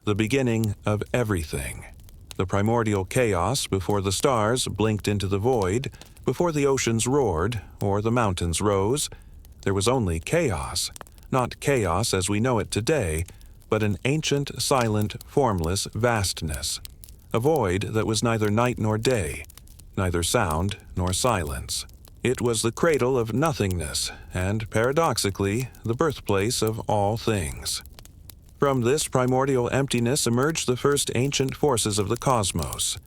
the beginning of everything. The primordial chaos before the stars blinked into the void, before the oceans roared or the mountains rose. There was only chaos, not chaos as we know it today, but an ancient, silent, formless vastness, a void that was neither night nor day, neither sound nor silence. It was the cradle of nothingness, and paradoxically, the birthplace of all things. From this primordial emptiness emerged the first ancient forces of the cosmos: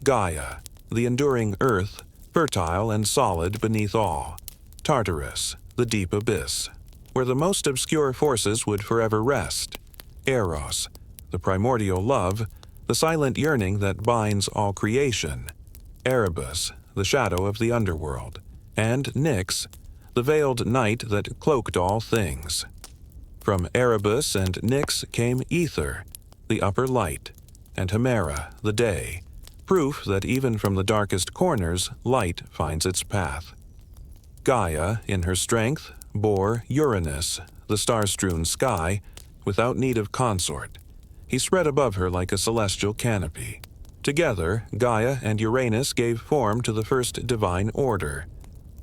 Gaia, the enduring earth, fertile and solid beneath all; Tartarus, the deep abyss, where the most obscure forces would forever rest; Eros, the primordial love, the silent yearning that binds all creation; Erebus, the shadow of the underworld; and Nyx, the veiled night that cloaked all things. From Erebus and Nyx came Ether, the upper light, and Hemera, the day, proof that even from the darkest corners light finds its path. Gaia, in her strength, bore Uranus, the star-strewn sky, without need of consort. He spread above her like a celestial canopy. Together, Gaia and Uranus gave form to the first divine order.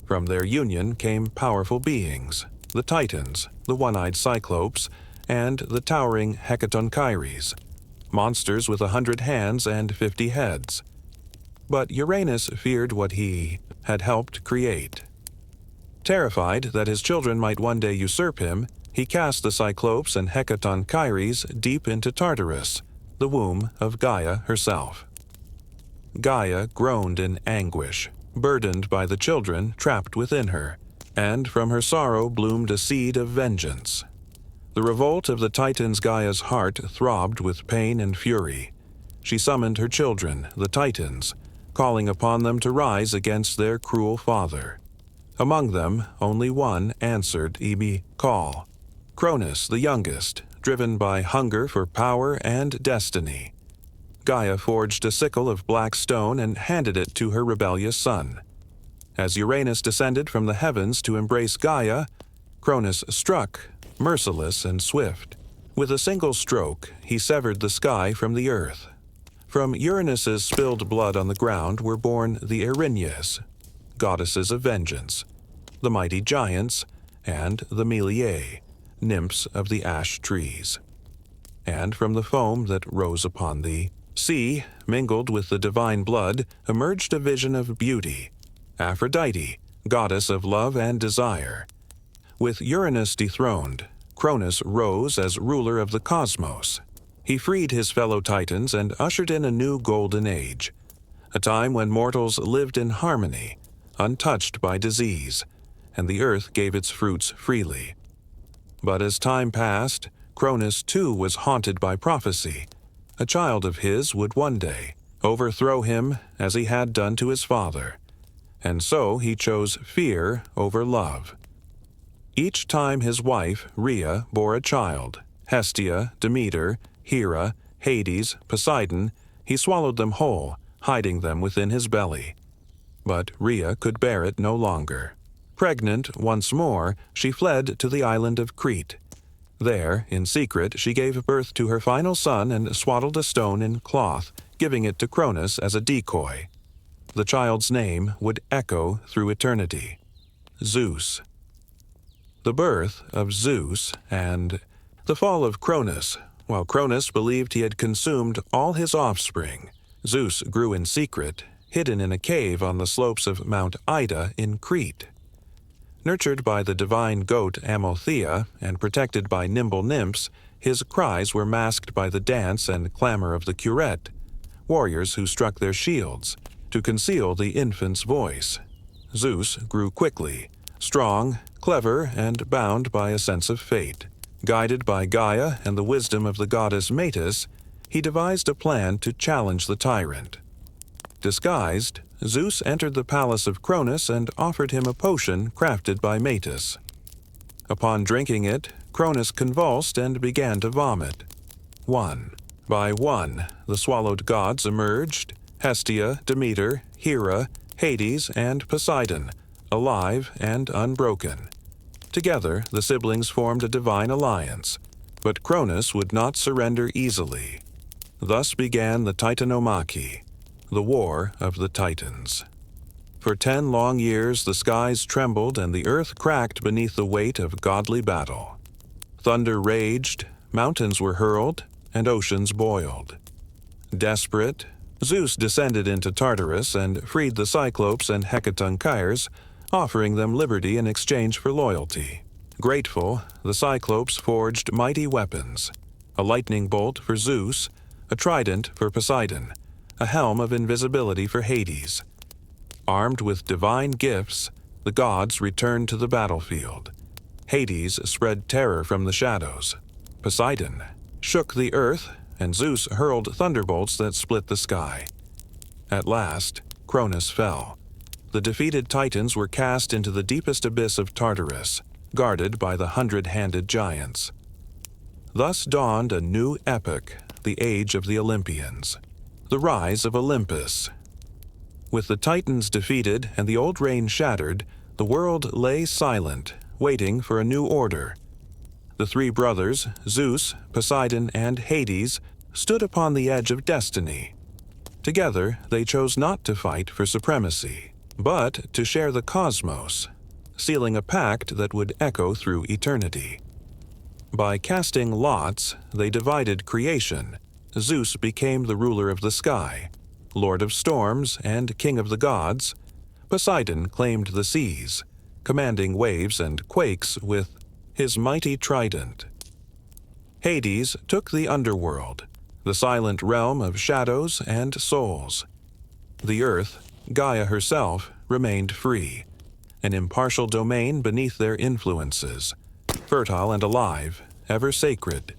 From their union came powerful beings: the Titans, the one-eyed Cyclopes, and the towering Hecatonchires, monsters with 100 hands and 50 heads. But Uranus feared what he had helped create. Terrified that his children might one day usurp him, he cast the Cyclopes and Hecatonchires deep into Tartarus, the womb of Gaia herself. Gaia groaned in anguish, burdened by the children trapped within her, and from her sorrow bloomed a seed of vengeance. The revolt of the Titans' Gaia's heart throbbed with pain and fury. She summoned her children, the Titans, calling upon them to rise against their cruel father. Among them, only one answered Ebi call: Cronus, the youngest, driven by hunger for power and destiny. Gaia forged a sickle of black stone and handed it to her rebellious son. As Uranus descended from the heavens to embrace Gaia, Cronus struck, merciless and swift. With a single stroke, he severed the sky from the earth. From Uranus's spilled blood on the ground were born the Erinyes, goddesses of vengeance, the mighty giants, and the Meliae, nymphs of the ash trees. And from the foam that rose upon the sea, mingled with the divine blood, emerged a vision of beauty: Aphrodite, goddess of love and desire. With Uranus dethroned, Cronus rose as ruler of the cosmos. He freed his fellow Titans and ushered in a new golden age, a time when mortals lived in harmony, untouched by disease, and the earth gave its fruits freely. But as time passed, Cronus too was haunted by prophecy. A child of his would one day overthrow him as he had done to his father, and so he chose fear over love. Each time his wife, Rhea, bore a child, Hestia, Demeter, Hera, Hades, Poseidon, he swallowed them whole, hiding them within his belly. But Rhea could bear it no longer. Pregnant once more, she fled to the island of Crete. There, in secret, she gave birth to her final son and swaddled a stone in cloth, giving it to Cronus as a decoy. The child's name would echo through eternity: Zeus. The birth of Zeus and the fall of Cronus. While Cronus believed he had consumed all his offspring, Zeus grew in secret, hidden in a cave on the slopes of Mount Ida in Crete. Nurtured by the divine goat Amalthea and protected by nimble nymphs, his cries were masked by the dance and clamor of the curette, warriors who struck their shields to conceal the infant's voice. Zeus grew quickly, strong, clever, and bound by a sense of fate. Guided by Gaia and the wisdom of the goddess Metis, he devised a plan to challenge the tyrant. Disguised, Zeus entered the palace of Cronus and offered him a potion crafted by Metis. Upon drinking it, Cronus convulsed and began to vomit. One by one, the swallowed gods emerged: Hestia, Demeter, Hera, Hades, and Poseidon, alive and unbroken. Together, the siblings formed a divine alliance, but Cronus would not surrender easily. Thus began the Titanomachy, the War of the Titans. For 10 long years the skies trembled and the earth cracked beneath the weight of godly battle. Thunder raged, mountains were hurled, and oceans boiled. Desperate, Zeus descended into Tartarus and freed the Cyclopes and Hecatonchires, offering them liberty in exchange for loyalty. Grateful, the Cyclopes forged mighty weapons, a lightning bolt for Zeus, a trident for Poseidon, a helm of invisibility for Hades. Armed with divine gifts, the gods returned to the battlefield. Hades spread terror from the shadows. Poseidon shook the earth, and Zeus hurled thunderbolts that split the sky. At last, Cronus fell. The defeated Titans were cast into the deepest abyss of Tartarus, guarded by the 100-handed giants. Thus dawned a new epoch, the age of the Olympians, the rise of Olympus. With the Titans defeated and the old reign shattered, the world lay silent, waiting for a new order. The 3 brothers, Zeus, Poseidon, and Hades, stood upon the edge of destiny. Together, they chose not to fight for supremacy, but to share the cosmos, sealing a pact that would echo through eternity. By casting lots, they divided creation. Zeus became the ruler of the sky, lord of storms and king of the gods. Poseidon claimed the seas, commanding waves and quakes with his mighty trident. Hades took the underworld, the silent realm of shadows and souls. The earth, Gaia herself, remained free, an impartial domain beneath their influences, fertile and alive, ever sacred.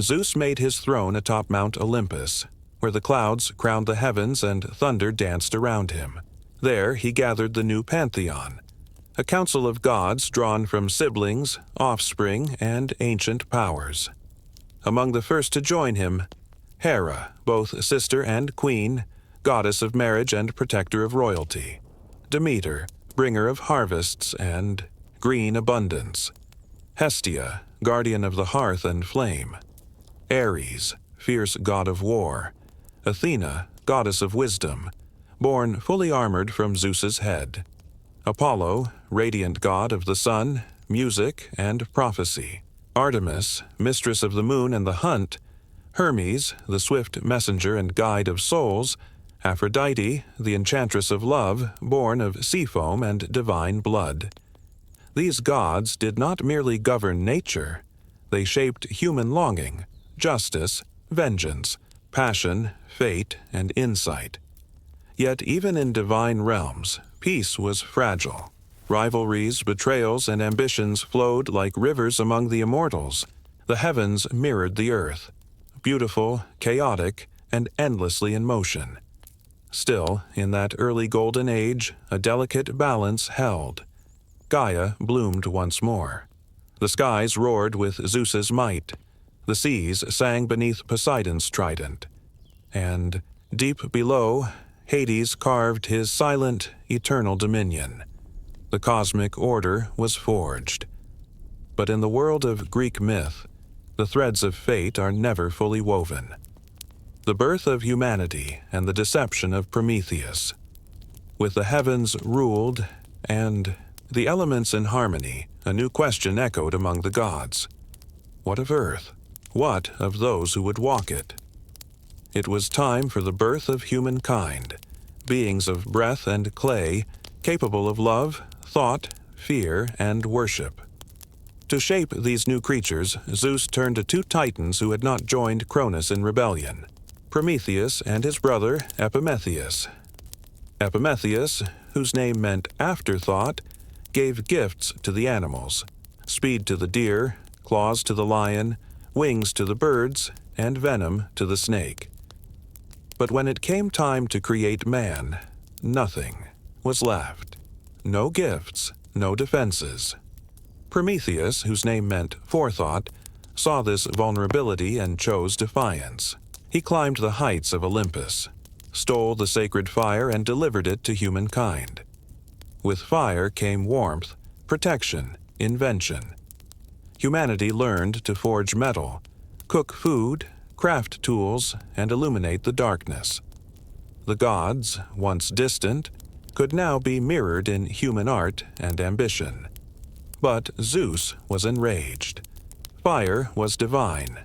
Zeus made his throne atop Mount Olympus, where the clouds crowned the heavens and thunder danced around him. There he gathered the new pantheon, a council of gods drawn from siblings, offspring, and ancient powers. Among the first to join him, Hera, both sister and queen, goddess of marriage and protector of royalty. Demeter, bringer of harvests and green abundance. Hestia, guardian of the hearth and flame. Ares, fierce god of war. Athena, goddess of wisdom, born fully armored from Zeus's head. Apollo, radiant god of the sun, music, and prophecy. Artemis, mistress of the moon and the hunt. Hermes, the swift messenger and guide of souls. Aphrodite, the enchantress of love, born of sea foam and divine blood. These gods did not merely govern nature. They shaped human longing, justice, vengeance, passion, fate, and insight. Yet even in divine realms, peace was fragile. Rivalries, betrayals, and ambitions flowed like rivers among the immortals. The heavens mirrored the earth, beautiful, chaotic, and endlessly in motion. Still, in that early golden age, a delicate balance held. Gaia bloomed once more. The skies roared with Zeus's might. The seas sang beneath Poseidon's trident. And, deep below, Hades carved his silent, eternal dominion. The cosmic order was forged. But in the world of Greek myth, the threads of fate are never fully woven. The birth of humanity and the deception of Prometheus. With the heavens ruled and the elements in harmony, a new question echoed among the gods. What of Earth? What of those who would walk it? It was time for the birth of humankind, beings of breath and clay, capable of love, thought, fear, and worship. To shape these new creatures, Zeus turned to 2 titans who had not joined Cronus in rebellion, Prometheus and his brother Epimetheus. Epimetheus, whose name meant afterthought, gave gifts to the animals, speed to the deer, claws to the lion, wings to the birds, and venom to the snake. But when it came time to create man, nothing was left. No gifts, no defenses. Prometheus, whose name meant forethought, saw this vulnerability and chose defiance. He climbed the heights of Olympus, stole the sacred fire and delivered it to humankind. With fire came warmth, protection, invention. Humanity learned to forge metal, cook food, craft tools, and illuminate the darkness. The gods, once distant, could now be mirrored in human art and ambition. But Zeus was enraged. Fire was divine,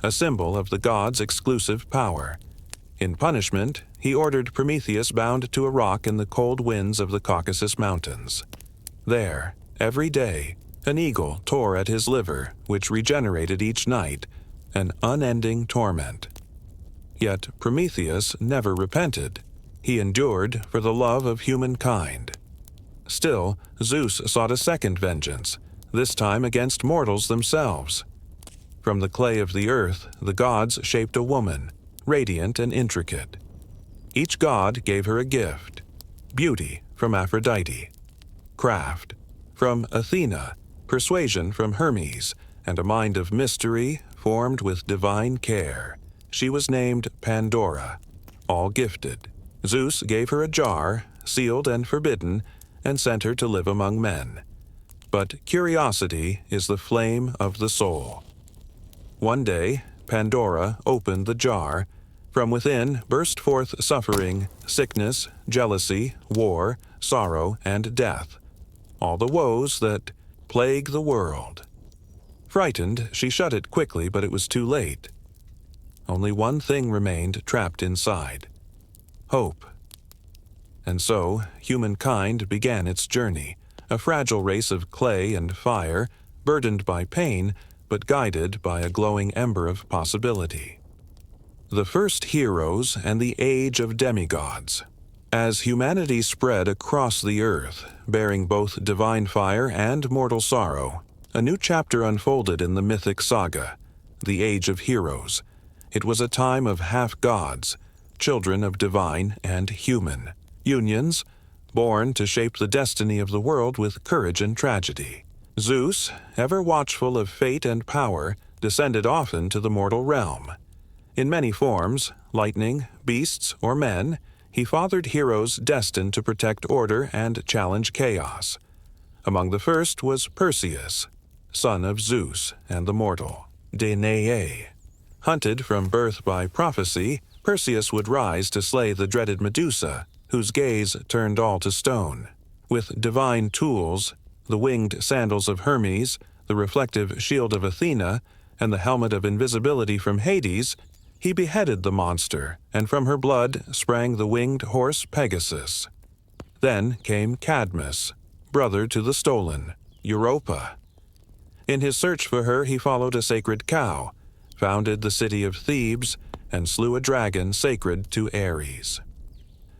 a symbol of the gods' exclusive power. In punishment, he ordered Prometheus bound to a rock in the cold winds of the Caucasus Mountains. There, every day, an eagle tore at his liver, which regenerated each night, an unending torment. Yet Prometheus never repented. He endured for the love of humankind. Still, Zeus sought a second vengeance, this time against mortals themselves. From the clay of the earth, the gods shaped a woman, radiant and intricate. Each god gave her a gift: beauty from Aphrodite, craft from Athena, persuasion from Hermes, and a mind of mystery formed with divine care. She was named Pandora, all gifted. Zeus gave her a jar, sealed and forbidden, and sent her to live among men. But curiosity is the flame of the soul. One day, Pandora opened the jar. From within burst forth suffering, sickness, jealousy, war, sorrow, and death, all the woes that plague the world. Frightened, she shut it quickly, but it was too late. Only one thing remained trapped inside: hope. And so, humankind began its journey, a fragile race of clay and fire, burdened by pain, but guided by a glowing ember of possibility. The first heroes and the age of demigods. As humanity spread across the earth, bearing both divine fire and mortal sorrow, a new chapter unfolded in the mythic saga, the Age of Heroes. It was a time of half-gods, children of divine and human, unions, born to shape the destiny of the world with courage and tragedy. Zeus, ever watchful of fate and power, descended often to the mortal realm. In many forms, lightning, beasts, or men, he fathered heroes destined to protect order and challenge chaos. Among the first was Perseus, son of Zeus and the mortal Danae. Hunted from birth by prophecy, Perseus would rise to slay the dreaded Medusa, whose gaze turned all to stone. With divine tools, the winged sandals of Hermes, the reflective shield of Athena, and the helmet of invisibility from Hades, he beheaded the monster, and from her blood sprang the winged horse Pegasus. Then came Cadmus, brother to the stolen, Europa. In his search for her he followed a sacred cow, founded the city of Thebes, and slew a dragon sacred to Ares.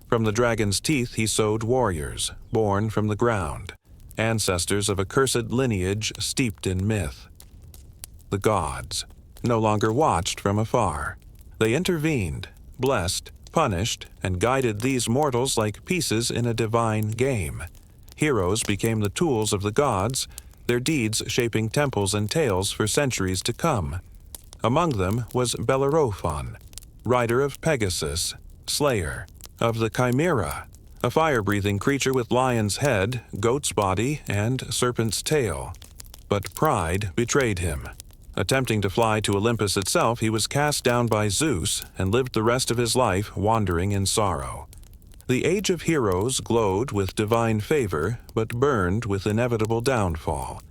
From the dragon's teeth he sowed warriors, born from the ground, ancestors of a cursed lineage steeped in myth. The gods no longer watched from afar. They intervened, blessed, punished, and guided these mortals like pieces in a divine game. Heroes became the tools of the gods, their deeds shaping temples and tales for centuries to come. Among them was Bellerophon, rider of Pegasus, slayer of the Chimera, a fire-breathing creature with lion's head, goat's body, and serpent's tail. But pride betrayed him. Attempting to fly to Olympus itself, he was cast down by Zeus and lived the rest of his life wandering in sorrow. The Age of Heroes glowed with divine favor, but burned with inevitable downfall.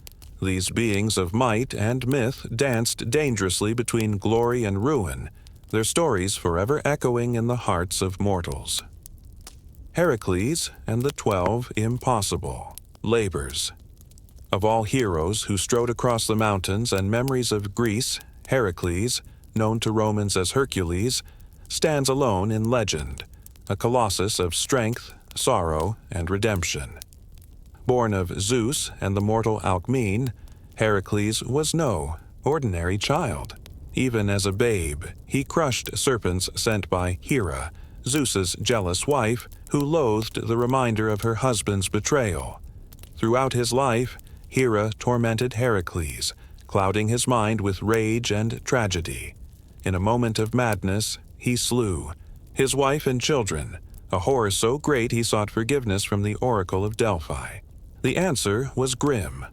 These beings of might and myth danced dangerously between glory and ruin, their stories forever echoing in the hearts of mortals. Heracles and the 12 Impossible Labors. Of all heroes who strode across the mountains and memories of Greece, Heracles, known to Romans as Hercules, stands alone in legend, a colossus of strength, sorrow, and redemption. Born of Zeus and the mortal Alcmene, Heracles was no ordinary child. Even as a babe, he crushed serpents sent by Hera, Zeus's jealous wife, who loathed the reminder of her husband's betrayal. Throughout his life, Hera tormented Heracles, clouding his mind with rage and tragedy. In a moment of madness, he slew his wife and children, a horror so great he sought forgiveness from the Oracle of Delphi. The answer was grim.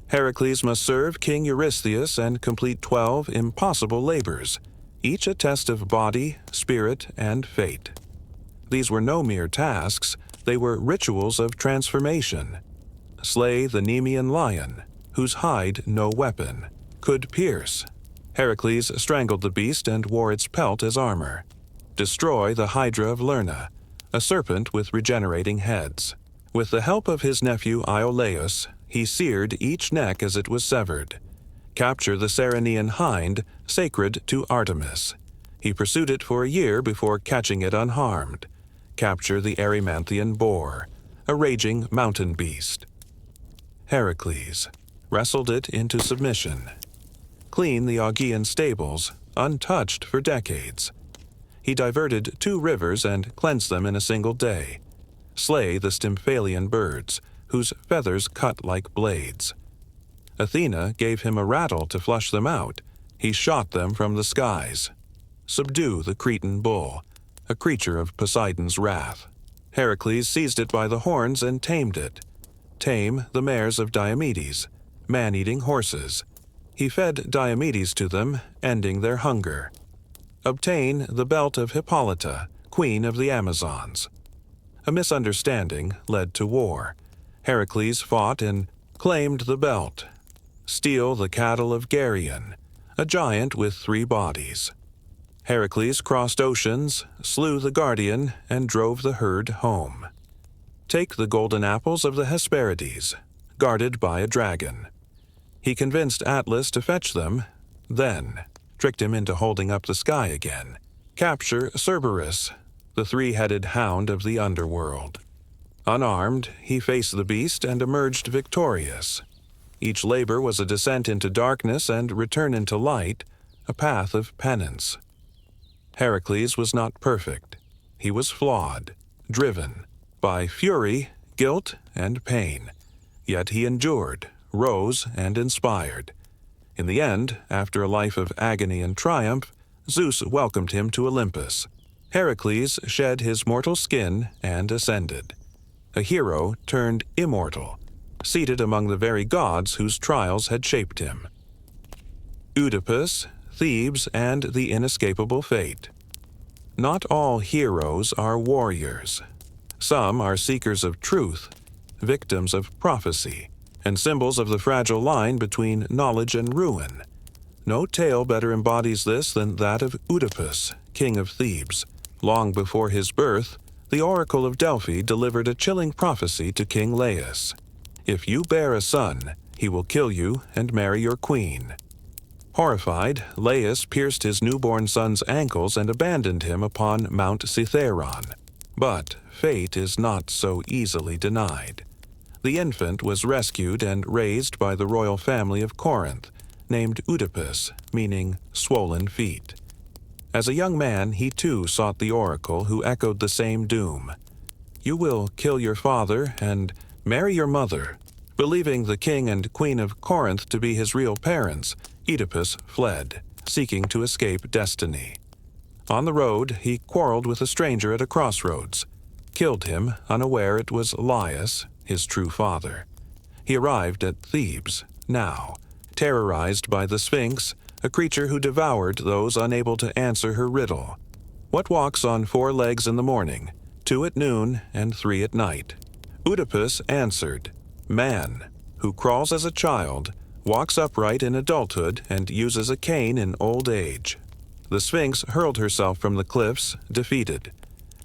Heracles must serve King Eurystheus and complete 12 impossible labors. each a test of body, spirit, and fate. These were no mere tasks, they were rituals of transformation. Slay the Nemean lion, whose hide no weapon could pierce. Heracles strangled the beast and wore its pelt as armor. Destroy the Hydra of Lerna, a serpent with regenerating heads. With the help of his nephew Iolaus, he seared each neck as it was severed. Capture the Ceryneian hind, sacred to Artemis. He pursued it for a year before catching it unharmed. Capture the Erymanthian boar, a raging mountain beast. Heracles wrestled it into submission. Clean the Augean stables, untouched for decades. He diverted 2 rivers and cleansed them in a single day. Slay the Stymphalian birds, whose feathers cut like blades. Athena gave him a rattle to flush them out. He shot them from the skies. Subdue the Cretan bull, a creature of Poseidon's wrath. Heracles seized it by the horns and tamed it. Tame the mares of Diomedes, man-eating horses. He fed Diomedes to them, ending their hunger. Obtain the belt of Hippolyta, queen of the Amazons. A misunderstanding led to war. Heracles fought and claimed the belt. Steal the cattle of Geryon, a giant with 3 bodies. Heracles crossed oceans, slew the guardian, and drove the herd home. Take the golden apples of the Hesperides, guarded by a dragon. He convinced Atlas to fetch them, then tricked him into holding up the sky again. Capture Cerberus, the 3-headed hound of the underworld. Unarmed, he faced the beast and emerged victorious. Each labor was a descent into darkness and return into light, a path of penance. Heracles was not perfect. He was flawed, driven by fury, guilt, and pain. Yet he endured, rose, and inspired. In the end, after a life of agony and triumph, Zeus welcomed him to Olympus. Heracles shed his mortal skin and ascended. A hero turned immortal, seated among the very gods whose trials had shaped him. Oedipus, Thebes, and the inescapable fate. Not all heroes are warriors. Some are seekers of truth, victims of prophecy, and symbols of the fragile line between knowledge and ruin. No tale better embodies this than that of Oedipus, king of Thebes. Long before his birth, the oracle of Delphi delivered a chilling prophecy to King Laius. If you bear a son, he will kill you and marry your queen. Horrified, Laius pierced his newborn son's ankles and abandoned him upon Mount Cithaeron. But fate is not so easily denied. The infant was rescued and raised by the royal family of Corinth, named Oedipus, meaning swollen feet. As a young man, he too sought the oracle, who echoed the same doom. You will kill your father and marry your mother. Believing the king and queen of Corinth to be his real parents, Oedipus fled, seeking to escape destiny. On the road, he quarreled with a stranger at a crossroads, killed him, unaware it was Laius, his true father. He arrived at Thebes, now, terrorized by the Sphinx, a creature who devoured those unable to answer her riddle. What walks on 4 legs in the morning, 2 at noon, and 3 at night? Oedipus answered, man, who crawls as a child, walks upright in adulthood, and uses a cane in old age. The Sphinx hurled herself from the cliffs, defeated.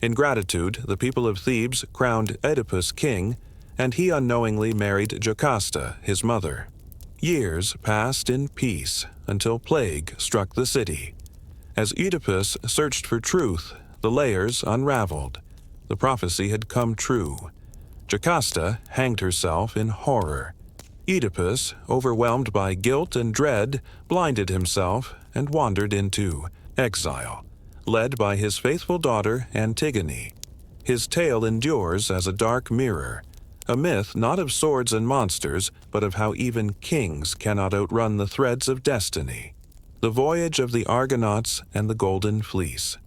In gratitude, the people of Thebes crowned Oedipus king, and he unknowingly married Jocasta, his mother. Years passed in peace until plague struck the city. As Oedipus searched for truth, the layers unraveled. The prophecy had come true. Jocasta hanged herself in horror. Oedipus, overwhelmed by guilt and dread, blinded himself and wandered into exile, led by his faithful daughter Antigone. His tale endures as a dark mirror, a myth not of swords and monsters, but of how even kings cannot outrun the threads of destiny. The voyage of the Argonauts and the Golden Fleece.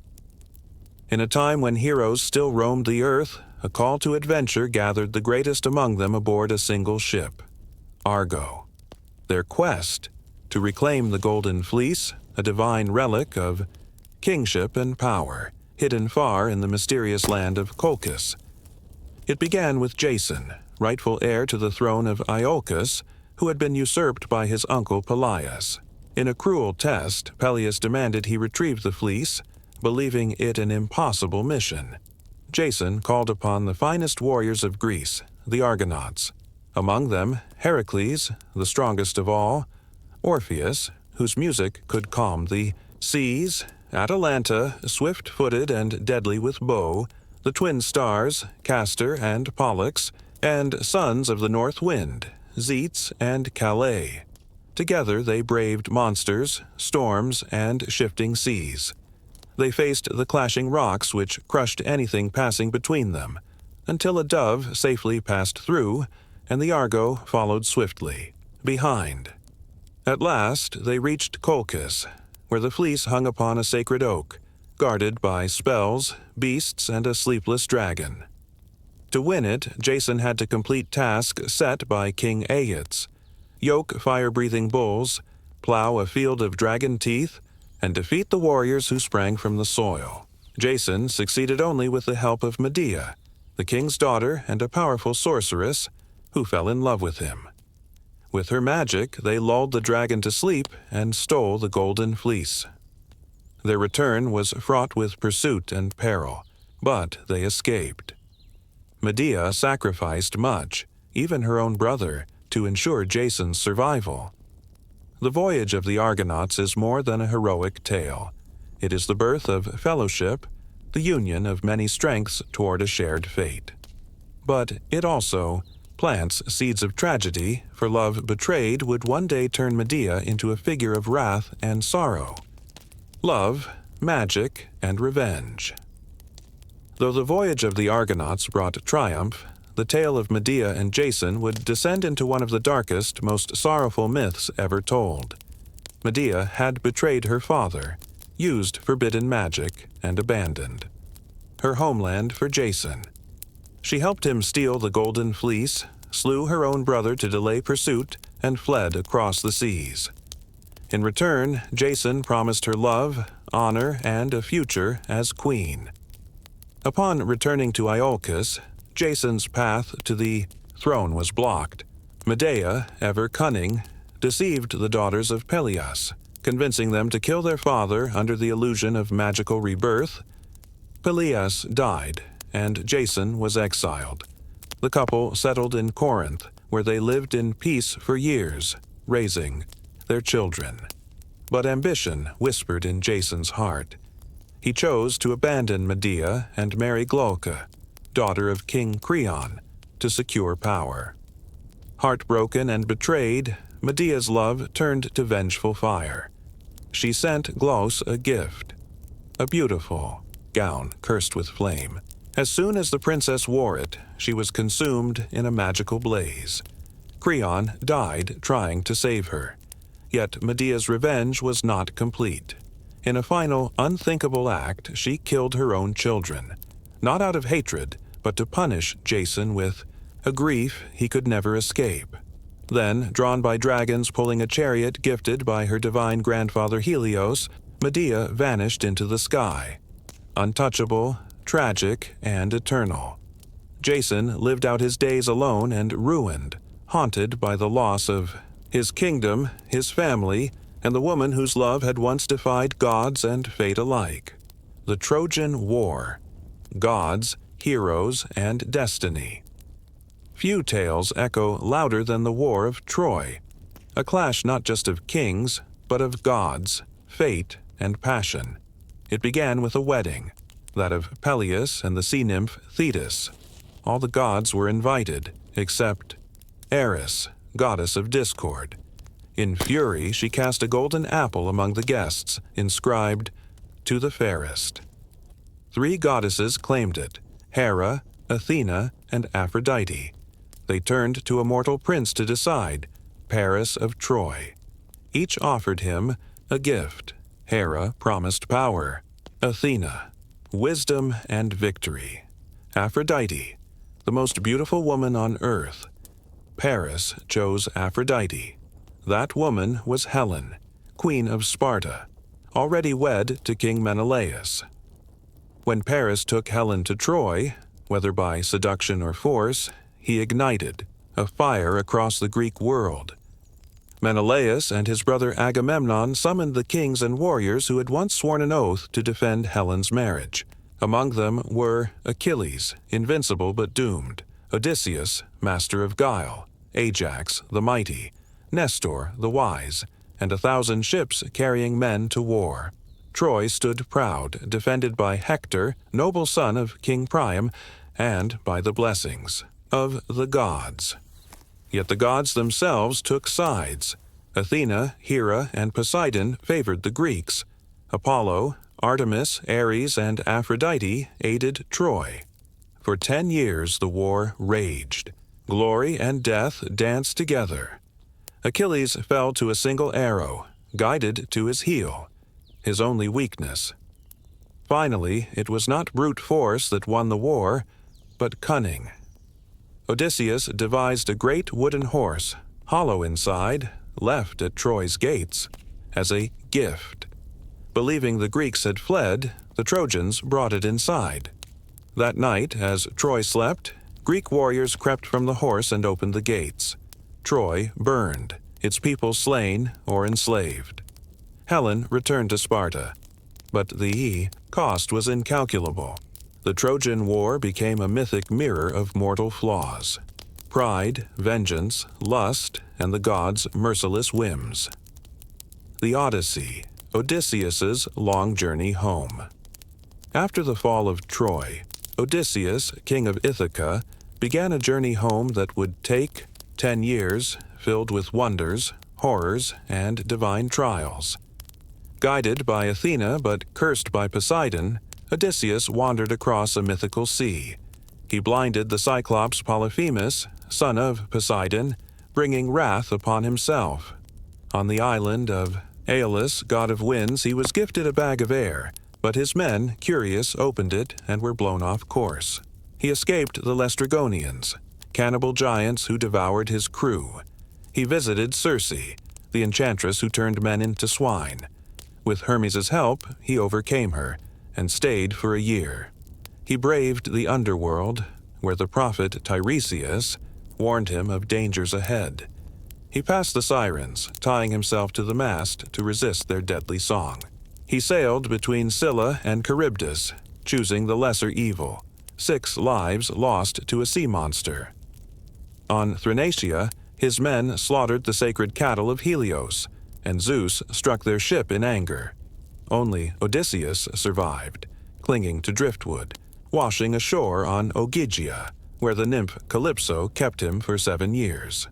In a time when heroes still roamed the earth, a call to adventure gathered the greatest among them aboard a single ship, Argo. Their quest, to reclaim the Golden Fleece, a divine relic of kingship and power, hidden far in the mysterious land of Colchis. It began with Jason, rightful heir to the throne of Iolcus, who had been usurped by his uncle Pelias. In a cruel test, Pelias demanded he retrieve the fleece, believing it an impossible mission. Jason called upon the finest warriors of Greece, the Argonauts. Among them, Heracles, the strongest of all, Orpheus, whose music could calm the seas, Atalanta, swift-footed and deadly with bow, the twin stars, Castor and Pollux, and sons of the north wind, Zetes and Calais. Together they braved monsters, storms, and shifting seas. They faced the clashing rocks which crushed anything passing between them, until a dove safely passed through, and the Argo followed swiftly, behind. At last they reached Colchis, where the fleece hung upon a sacred oak, guarded by spells, beasts, and a sleepless dragon. To win it, Jason had to complete tasks set by King Aias: yoke fire-breathing bulls, plow a field of dragon teeth, and defeat the warriors who sprang from the soil. Jason succeeded only with the help of Medea, the king's daughter and a powerful sorceress, who fell in love with him. With her magic, they lulled the dragon to sleep and stole the golden fleece. Their return was fraught with pursuit and peril, but they escaped. Medea sacrificed much, even her own brother, to ensure Jason's survival. The voyage of the Argonauts is more than a heroic tale. It is the birth of fellowship, the union of many strengths toward a shared fate. But it also plants seeds of tragedy, for love betrayed would one day turn Medea into a figure of wrath and sorrow. Love, magic, and revenge. Though the voyage of the Argonauts brought triumph, the tale of Medea and Jason would descend into one of the darkest, most sorrowful myths ever told. Medea had betrayed her father, used forbidden magic, and abandoned her homeland for Jason. She helped him steal the golden fleece, slew her own brother to delay pursuit, and fled across the seas. In return, Jason promised her love, honor, and a future as queen. Upon returning to Iolcus, Jason's path to the throne was blocked. Medea, ever cunning, deceived the daughters of Pelias, convincing them to kill their father under the illusion of magical rebirth. Pelias died, and Jason was exiled. The couple settled in Corinth, where they lived in peace for years, raising their children. But ambition whispered in Jason's heart. He chose to abandon Medea and marry Glauca, daughter of King Creon, to secure power. Heartbroken and betrayed, Medea's love turned to vengeful fire. She sent Glauce a gift, a beautiful gown cursed with flame. As soon as the princess wore it, she was consumed in a magical blaze. Creon died trying to save her. Yet Medea's revenge was not complete. In a final, unthinkable act, she killed her own children, not out of hatred, but to punish Jason with a grief he could never escape. Then, drawn by dragons pulling a chariot gifted by her divine grandfather Helios, Medea vanished into the sky. Untouchable, tragic, and eternal. Jason lived out his days alone and ruined, haunted by the loss of his kingdom, his family, and the woman whose love had once defied gods and fate alike. The Trojan War. Gods, heroes, and destiny. Few tales echo louder than the War of Troy, a clash not just of kings, but of gods, fate, and passion. It began with a wedding, that of Peleus and the sea nymph Thetis. All the gods were invited, except Eris, goddess of discord. In fury, she cast a golden apple among the guests, inscribed, "To the fairest." 3 goddesses claimed it: Hera, Athena, and Aphrodite. They turned to a mortal prince to decide, Paris of Troy. Each offered him a gift. Hera promised power, Athena, wisdom and victory. Aphrodite, the most beautiful woman on earth. Paris chose Aphrodite. That woman was Helen, queen of Sparta, already wed to King Menelaus. When Paris took Helen to Troy, whether by seduction or force, he ignited a fire across the Greek world. Menelaus and his brother Agamemnon summoned the kings and warriors who had once sworn an oath to defend Helen's marriage. Among them were Achilles, invincible but doomed, Odysseus, master of guile, Ajax, the mighty, Nestor, the wise, and 1,000 ships carrying men to war. Troy stood proud, defended by Hector, noble son of King Priam, and by the blessings of the gods. Yet the gods themselves took sides. Athena, Hera, and Poseidon favored the Greeks. Apollo, Artemis, Ares, and Aphrodite aided Troy. For 10 years the war raged. Glory and death danced together. Achilles fell to a single arrow, guided to his heel, his only weakness. Finally, it was not brute force that won the war, but cunning. Odysseus devised a great wooden horse, hollow inside, left at Troy's gates, as a gift. Believing the Greeks had fled, the Trojans brought it inside. That night, as Troy slept, Greek warriors crept from the horse and opened the gates. Troy burned, its people slain or enslaved. Helen returned to Sparta, but the cost was incalculable. The Trojan War became a mythic mirror of mortal flaws: pride, vengeance, lust, and the gods' merciless whims. The Odyssey, Odysseus's long journey home. After the fall of Troy, Odysseus, king of Ithaca, began a journey home that would take 10 years, filled with wonders, horrors, and divine trials. Guided by Athena but cursed by Poseidon, Odysseus wandered across a mythical sea. He blinded the Cyclops Polyphemus, son of Poseidon, bringing wrath upon himself. On the island of Aeolus, god of winds, he was gifted a bag of air, but his men, curious, opened it and were blown off course. He escaped the Laestrygonians, cannibal giants who devoured his crew. He visited Circe, the enchantress who turned men into swine. With Hermes' help, he overcame her, and stayed for a year. He braved the underworld, where the prophet Tiresias warned him of dangers ahead. He passed the sirens, tying himself to the mast to resist their deadly song. He sailed between Scylla and Charybdis, choosing the lesser evil. 6 lives lost to a sea monster. On Thrinacia, his men slaughtered the sacred cattle of Helios, and Zeus struck their ship in anger. Only Odysseus survived, clinging to driftwood, washing ashore on Ogygia, where the nymph Calypso kept him for 7 years.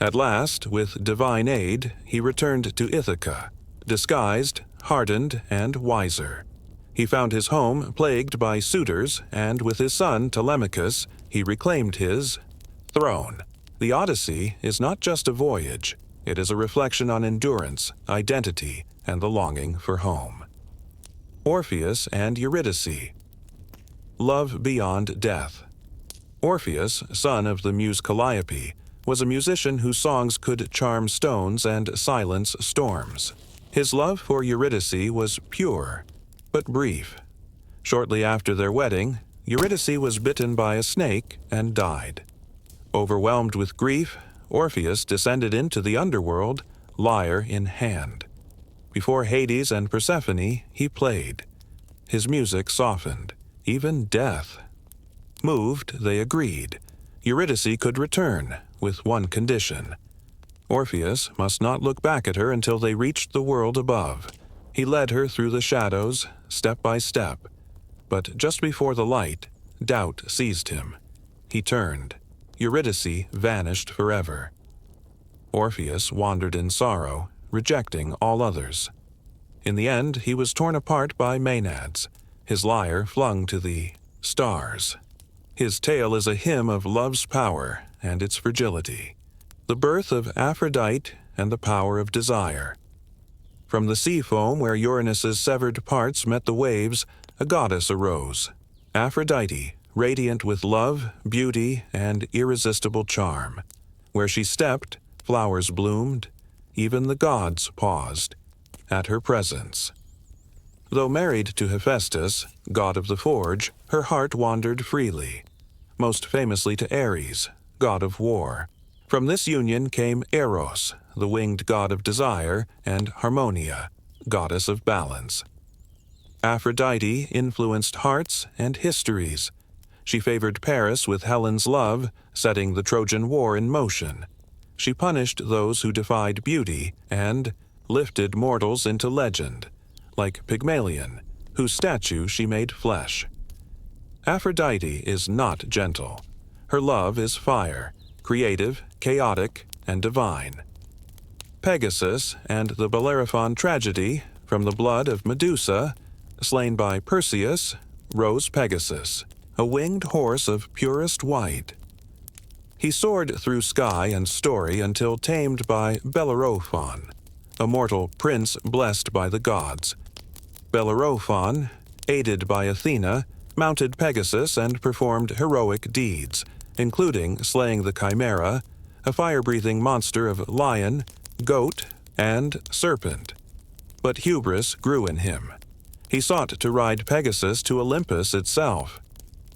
At last, with divine aid, he returned to Ithaca, disguised, hardened, and wiser. He found his home plagued by suitors, and with his son Telemachus, he reclaimed his throne. The Odyssey is not just a voyage. It is a reflection on endurance, identity, and the longing for home. Orpheus and Eurydice. Love beyond death. Orpheus, son of the muse Calliope, was a musician whose songs could charm stones and silence storms. His love for Eurydice was pure, but brief. Shortly after their wedding, Eurydice was bitten by a snake and died. Overwhelmed with grief, Orpheus descended into the underworld, lyre in hand. Before Hades and Persephone, he played. His music softened, even death. Moved, they agreed. Eurydice could return, with one condition. Orpheus must not look back at her until they reached the world above. He led her through the shadows, step by step. But just before the light, doubt seized him. He turned. Eurydice vanished forever. Orpheus wandered in sorrow, rejecting all others. In the end, he was torn apart by Maenads, his lyre flung to the stars. His tale is a hymn of love's power and its fragility, the birth of Aphrodite and the power of desire. From the sea foam where Uranus's severed parts met the waves, a goddess arose, Aphrodite, radiant with love, beauty, and irresistible charm. Where she stepped, flowers bloomed, even the gods paused at her presence. Though married to Hephaestus, god of the forge, her heart wandered freely, most famously to Ares, god of war. From this union came Eros, the winged god of desire, and Harmonia, goddess of balance. Aphrodite influenced hearts and histories. She favored Paris with Helen's love, setting the Trojan War in motion. She punished those who defied beauty and lifted mortals into legend, like Pygmalion, whose statue she made flesh. Aphrodite is not gentle. Her love is fire, creative, chaotic, and divine. Pegasus and the Bellerophon tragedy, from the blood of Medusa, slain by Perseus, rose Pegasus, a winged horse of purest white. He soared through sky and story until tamed by Bellerophon, a mortal prince blessed by the gods. Bellerophon, aided by Athena, mounted Pegasus and performed heroic deeds, including slaying the Chimera, a fire-breathing monster of lion, goat, and serpent. But hubris grew in him. He sought to ride Pegasus to Olympus itself.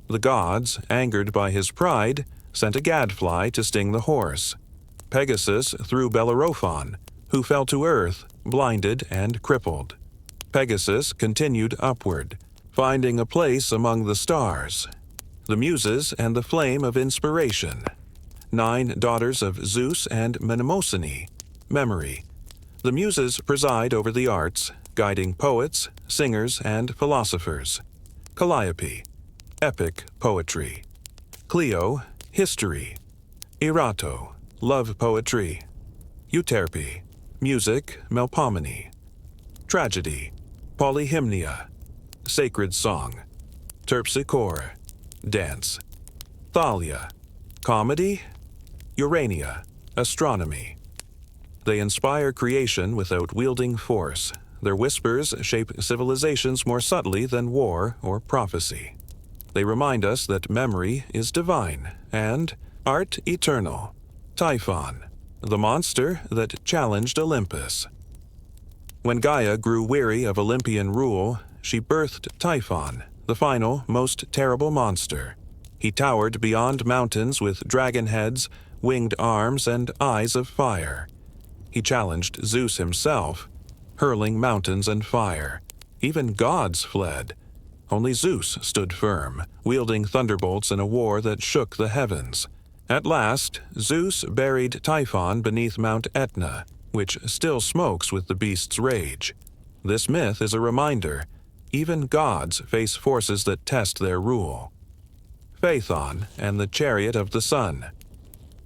The gods, angered by his pride, sent a gadfly to sting the horse. Pegasus threw Bellerophon, who fell to earth, blinded and crippled. Pegasus continued upward, finding a place among the stars, the Muses and the flame of inspiration, 9 daughters of Zeus and Mnemosyne, memory. The Muses preside over the arts, guiding poets, singers, and philosophers. Calliope, epic poetry. Clio, history. Erato, love poetry. Euterpe, music, Melpomene. Tragedy, polyhymnia, sacred song. Terpsichore, dance. Thalia, comedy. Urania, astronomy. They inspire creation without wielding force. Their whispers shape civilizations more subtly than war or prophecy. They remind us that memory is divine and art eternal. Typhon, the monster that challenged Olympus. When Gaia grew weary of Olympian rule, she birthed Typhon, the final, most terrible monster. He towered beyond mountains with dragon heads, winged arms, and eyes of fire. He challenged Zeus himself, hurling mountains and fire. Even gods fled. Only Zeus stood firm, wielding thunderbolts in a war that shook the heavens. At last, Zeus buried Typhon beneath Mount Etna, which still smokes with the beast's rage. This myth is a reminder: even gods face forces that test their rule. Phaethon and the chariot of the sun.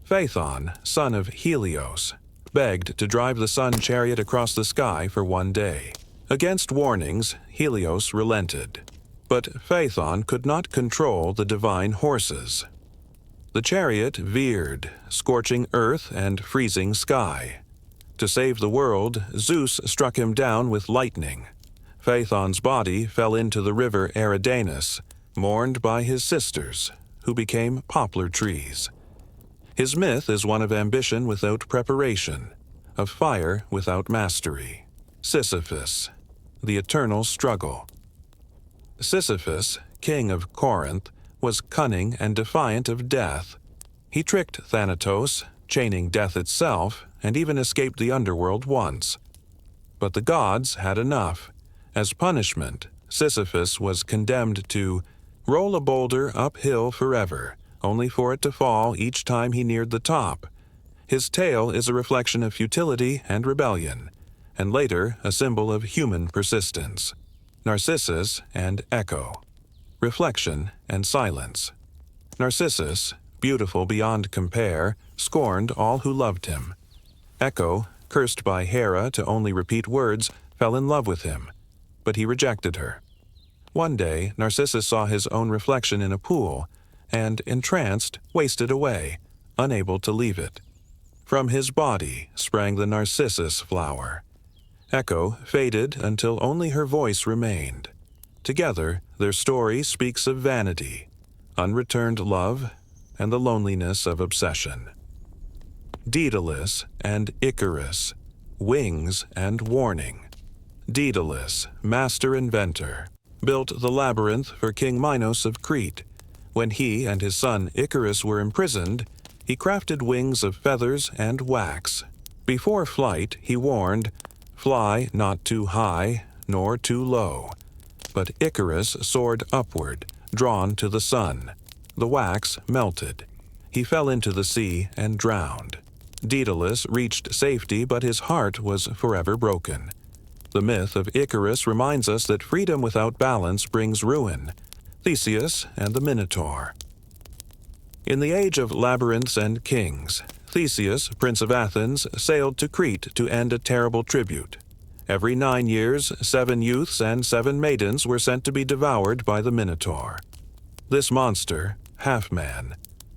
Phaethon, son of Helios, begged to drive the sun chariot across the sky for one day. Against warnings, Helios relented. But Phaethon could not control the divine horses. The chariot veered, scorching earth and freezing sky. To save the world, Zeus struck him down with lightning. Phaethon's body fell into the river Eridanus, mourned by his sisters, who became poplar trees. His myth is one of ambition without preparation, of fire without mastery. Sisyphus, the eternal struggle. Sisyphus, king of Corinth, was cunning and defiant of death. He tricked Thanatos, chaining death itself, and even escaped the underworld once. But the gods had enough. As punishment, Sisyphus was condemned to roll a boulder uphill forever, only for it to fall each time he neared the top. His tale is a reflection of futility and rebellion, and later a symbol of human persistence. Narcissus and Echo. Reflection and silence. Narcissus, beautiful beyond compare, scorned all who loved him. Echo, cursed by Hera to only repeat words, fell in love with him, but he rejected her. One day, Narcissus saw his own reflection in a pool, and, entranced, wasted away, unable to leave it. From his body sprang the narcissus flower. Echo faded until only her voice remained. Together, their story speaks of vanity, unreturned love, and the loneliness of obsession. Daedalus and Icarus, wings and warning. Daedalus, master inventor, built the labyrinth for King Minos of Crete. When he and his son Icarus were imprisoned, he crafted wings of feathers and wax. Before flight, he warned, "Fly not too high, nor too low." But Icarus soared upward, drawn to the sun. The wax melted. He fell into the sea and drowned. Daedalus reached safety, but his heart was forever broken. The myth of Icarus reminds us that freedom without balance brings ruin. Theseus and the Minotaur. In the age of labyrinths and kings, Theseus, prince of Athens, sailed to Crete to end a terrible tribute. Every 9 years, 7 youths and 7 maidens were sent to be devoured by the Minotaur. This monster, half man,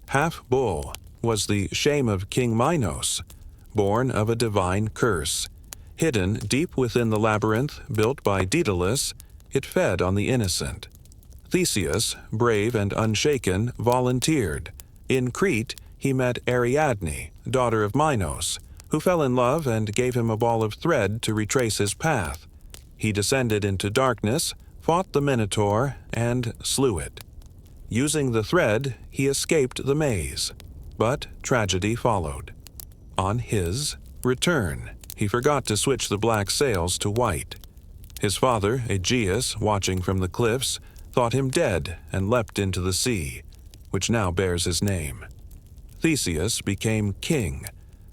half bull, was the shame of King Minos, born of a divine curse. Hidden deep within the labyrinth built by Daedalus, it fed on the innocent. Theseus, brave and unshaken, volunteered. In Crete, he met Ariadne, daughter of Minos, who fell in love and gave him a ball of thread to retrace his path. He descended into darkness, fought the Minotaur, and slew it. Using the thread, he escaped the maze. But tragedy followed. On his return, he forgot to switch the black sails to white. His father, Aegeus, watching from the cliffs, thought him dead and leapt into the sea, which now bears his name. Theseus became king,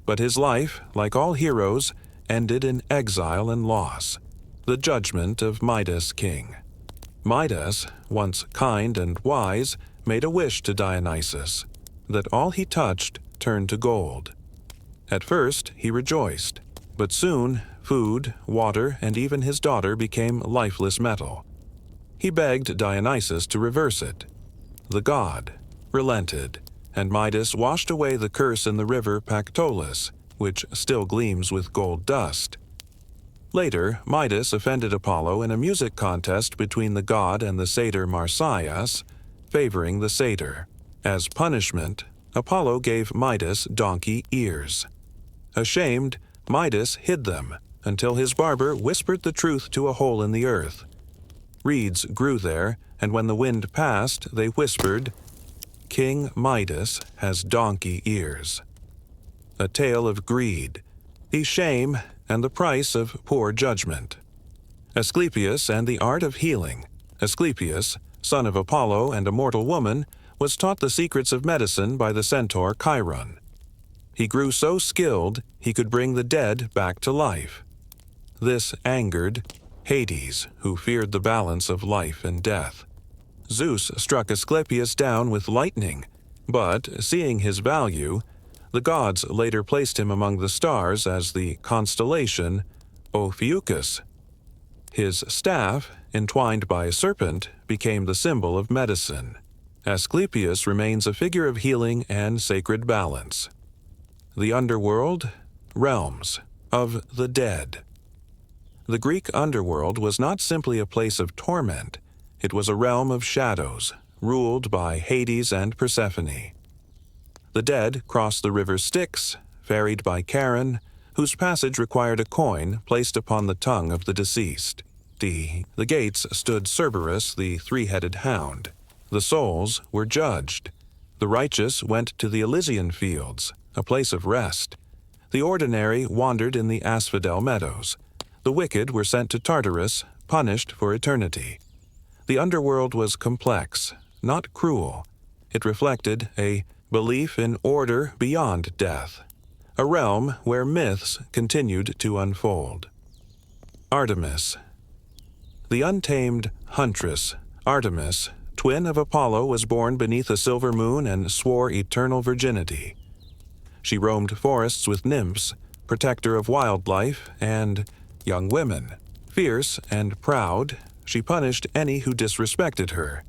but his life, like all heroes, ended in exile and loss, the judgment of Midas king. Midas, once kind and wise, made a wish to Dionysus, that all he touched turned to gold. At first he rejoiced, but soon food, water, and even his daughter became lifeless metal. He begged Dionysus to reverse it. The god relented, and Midas washed away the curse in the river Pactolus, which still gleams with gold dust. Later, Midas offended Apollo in a music contest between the god and the satyr Marsyas, favoring the satyr. As punishment, Apollo gave Midas donkey ears. Ashamed, Midas hid them until his barber whispered the truth to a hole in the earth. Reeds grew there, and when the wind passed, they whispered, "King Midas has donkey ears." A tale of greed, the shame, and the price of poor judgment. Asclepius and the art of healing. Asclepius, son of Apollo and a mortal woman, was taught the secrets of medicine by the centaur Chiron. He grew so skilled he could bring the dead back to life. This angered Hades, who feared the balance of life and death. Zeus struck Asclepius down with lightning, but, seeing his value, the gods later placed him among the stars as the constellation Ophiuchus. His staff, entwined by a serpent, became the symbol of medicine. Asclepius remains a figure of healing and sacred balance. The underworld, realms of the dead. The Greek underworld was not simply a place of torment, it was a realm of shadows, ruled by Hades and Persephone. The dead crossed the river Styx, ferried by Charon, whose passage required a coin placed upon the tongue of the deceased. The gates stood Cerberus, the three-headed hound. The souls were judged. The righteous went to the Elysian fields, a place of rest. The ordinary wandered in the asphodel meadows. The wicked were sent to Tartarus, punished for eternity. The underworld was complex, not cruel. It reflected a belief in order beyond death, a realm where myths continued to unfold. Artemis. The untamed huntress, Artemis, twin of Apollo, was born beneath a silver moon and swore eternal virginity. She roamed forests with nymphs, protector of wildlife and young women. Fierce and proud, she punished any who disrespected her.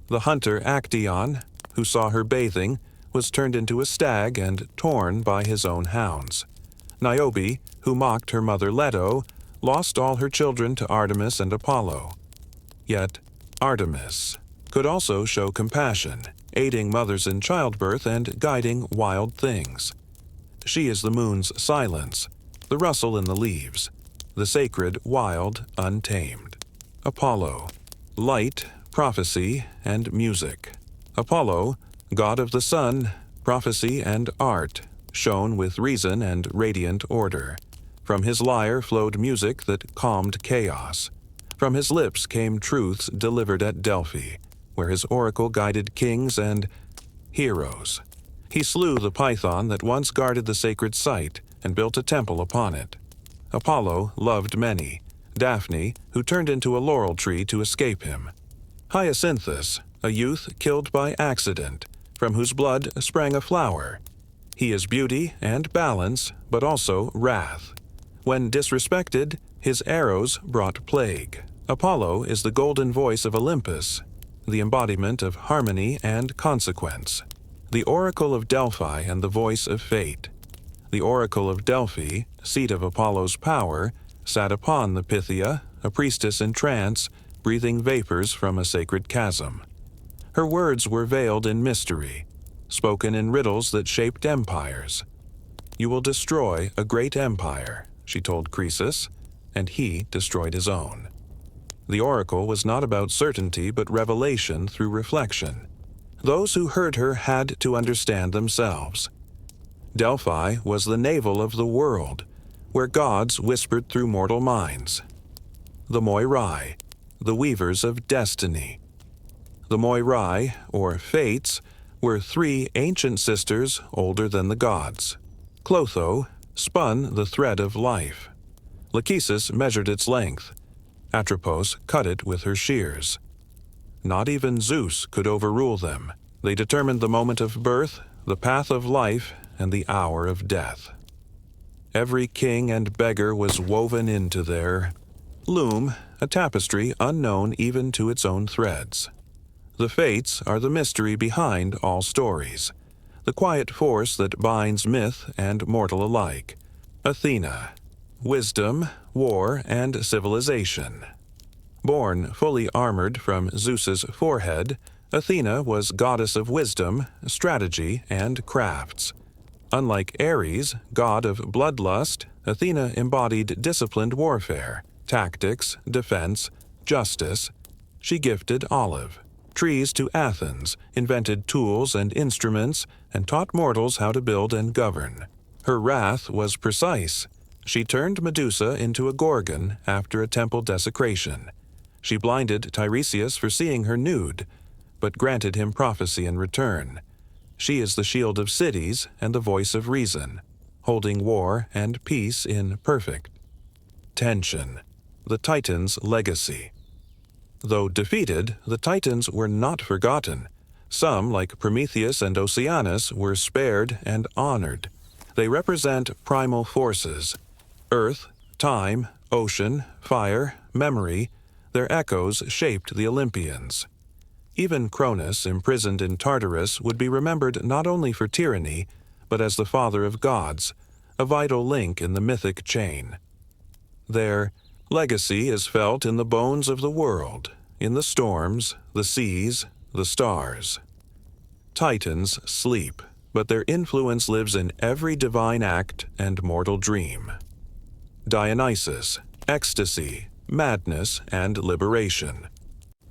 The hunter Actaeon, who saw her bathing, was turned into a stag and torn by his own hounds. Niobe, who mocked her mother Leto, lost all her children to Artemis and Apollo. Yet Artemis could also show compassion, aiding mothers in childbirth and guiding wild things. She is the moon's silence, the rustle in the leaves. the sacred, wild, untamed. Apollo, light, prophecy, and music. Apollo, god of the sun, prophecy, and art, shone with reason and radiant order. From his lyre flowed music that calmed chaos. From his lips came truths delivered at Delphi, where his oracle guided kings and heroes. He slew the python that once guarded the sacred site and built a temple upon it. Apollo loved many, Daphne, who turned into a laurel tree to escape him. Hyacinthus, a youth killed by accident, from whose blood sprang a flower. He is beauty and balance, but also wrath. When disrespected, his arrows brought plague. Apollo is the golden voice of Olympus, the embodiment of harmony and consequence, the oracle of Delphi and the voice of fate. The oracle of Delphi, seat of Apollo's power, sat upon the Pythia, a priestess in trance, breathing vapors from a sacred chasm. Her words were veiled in mystery, spoken in riddles that shaped empires. "You will destroy a great empire," she told Croesus, and he destroyed his own. The oracle was not about certainty but revelation through reflection. Those who heard her had to understand themselves. Delphi was the navel of the world, where gods whispered through mortal minds. The Moirai, the weavers of destiny. The Moirai, or Fates, were three ancient sisters older than the gods. Clotho spun the thread of life. Lachesis measured its length. Atropos cut it with her shears. Not even Zeus could overrule them. They determined the moment of birth, the path of life, and the hour of death. Every king and beggar was woven into their loom, a tapestry unknown even to its own threads. The Fates are the mystery behind all stories, the quiet force that binds myth and mortal alike. Athena, wisdom, war, and civilization. Born fully armored from Zeus's forehead, Athena was goddess of wisdom, strategy, and crafts. Unlike Ares, god of bloodlust, Athena embodied disciplined warfare, tactics, defense, justice. She gifted olive trees to Athens, invented tools and instruments, and taught mortals how to build and govern. Her wrath was precise. She turned Medusa into a gorgon after a temple desecration. She blinded Tiresias for seeing her nude, but granted him prophecy in return. She is the shield of cities and the voice of reason, holding war and peace in perfect tension. The Titans' legacy. Though defeated, the Titans were not forgotten. Some, like Prometheus and Oceanus, were spared and honored. They represent primal forces: earth, time, ocean, fire, memory. Their echoes shaped the Olympians. Even Cronus, imprisoned in Tartarus, would be remembered not only for tyranny, but as the father of gods, a vital link in the mythic chain. Their legacy is felt in the bones of the world, in the storms, the seas, the stars. Titans sleep, but their influence lives in every divine act and mortal dream. Dionysus, ecstasy, madness, and liberation.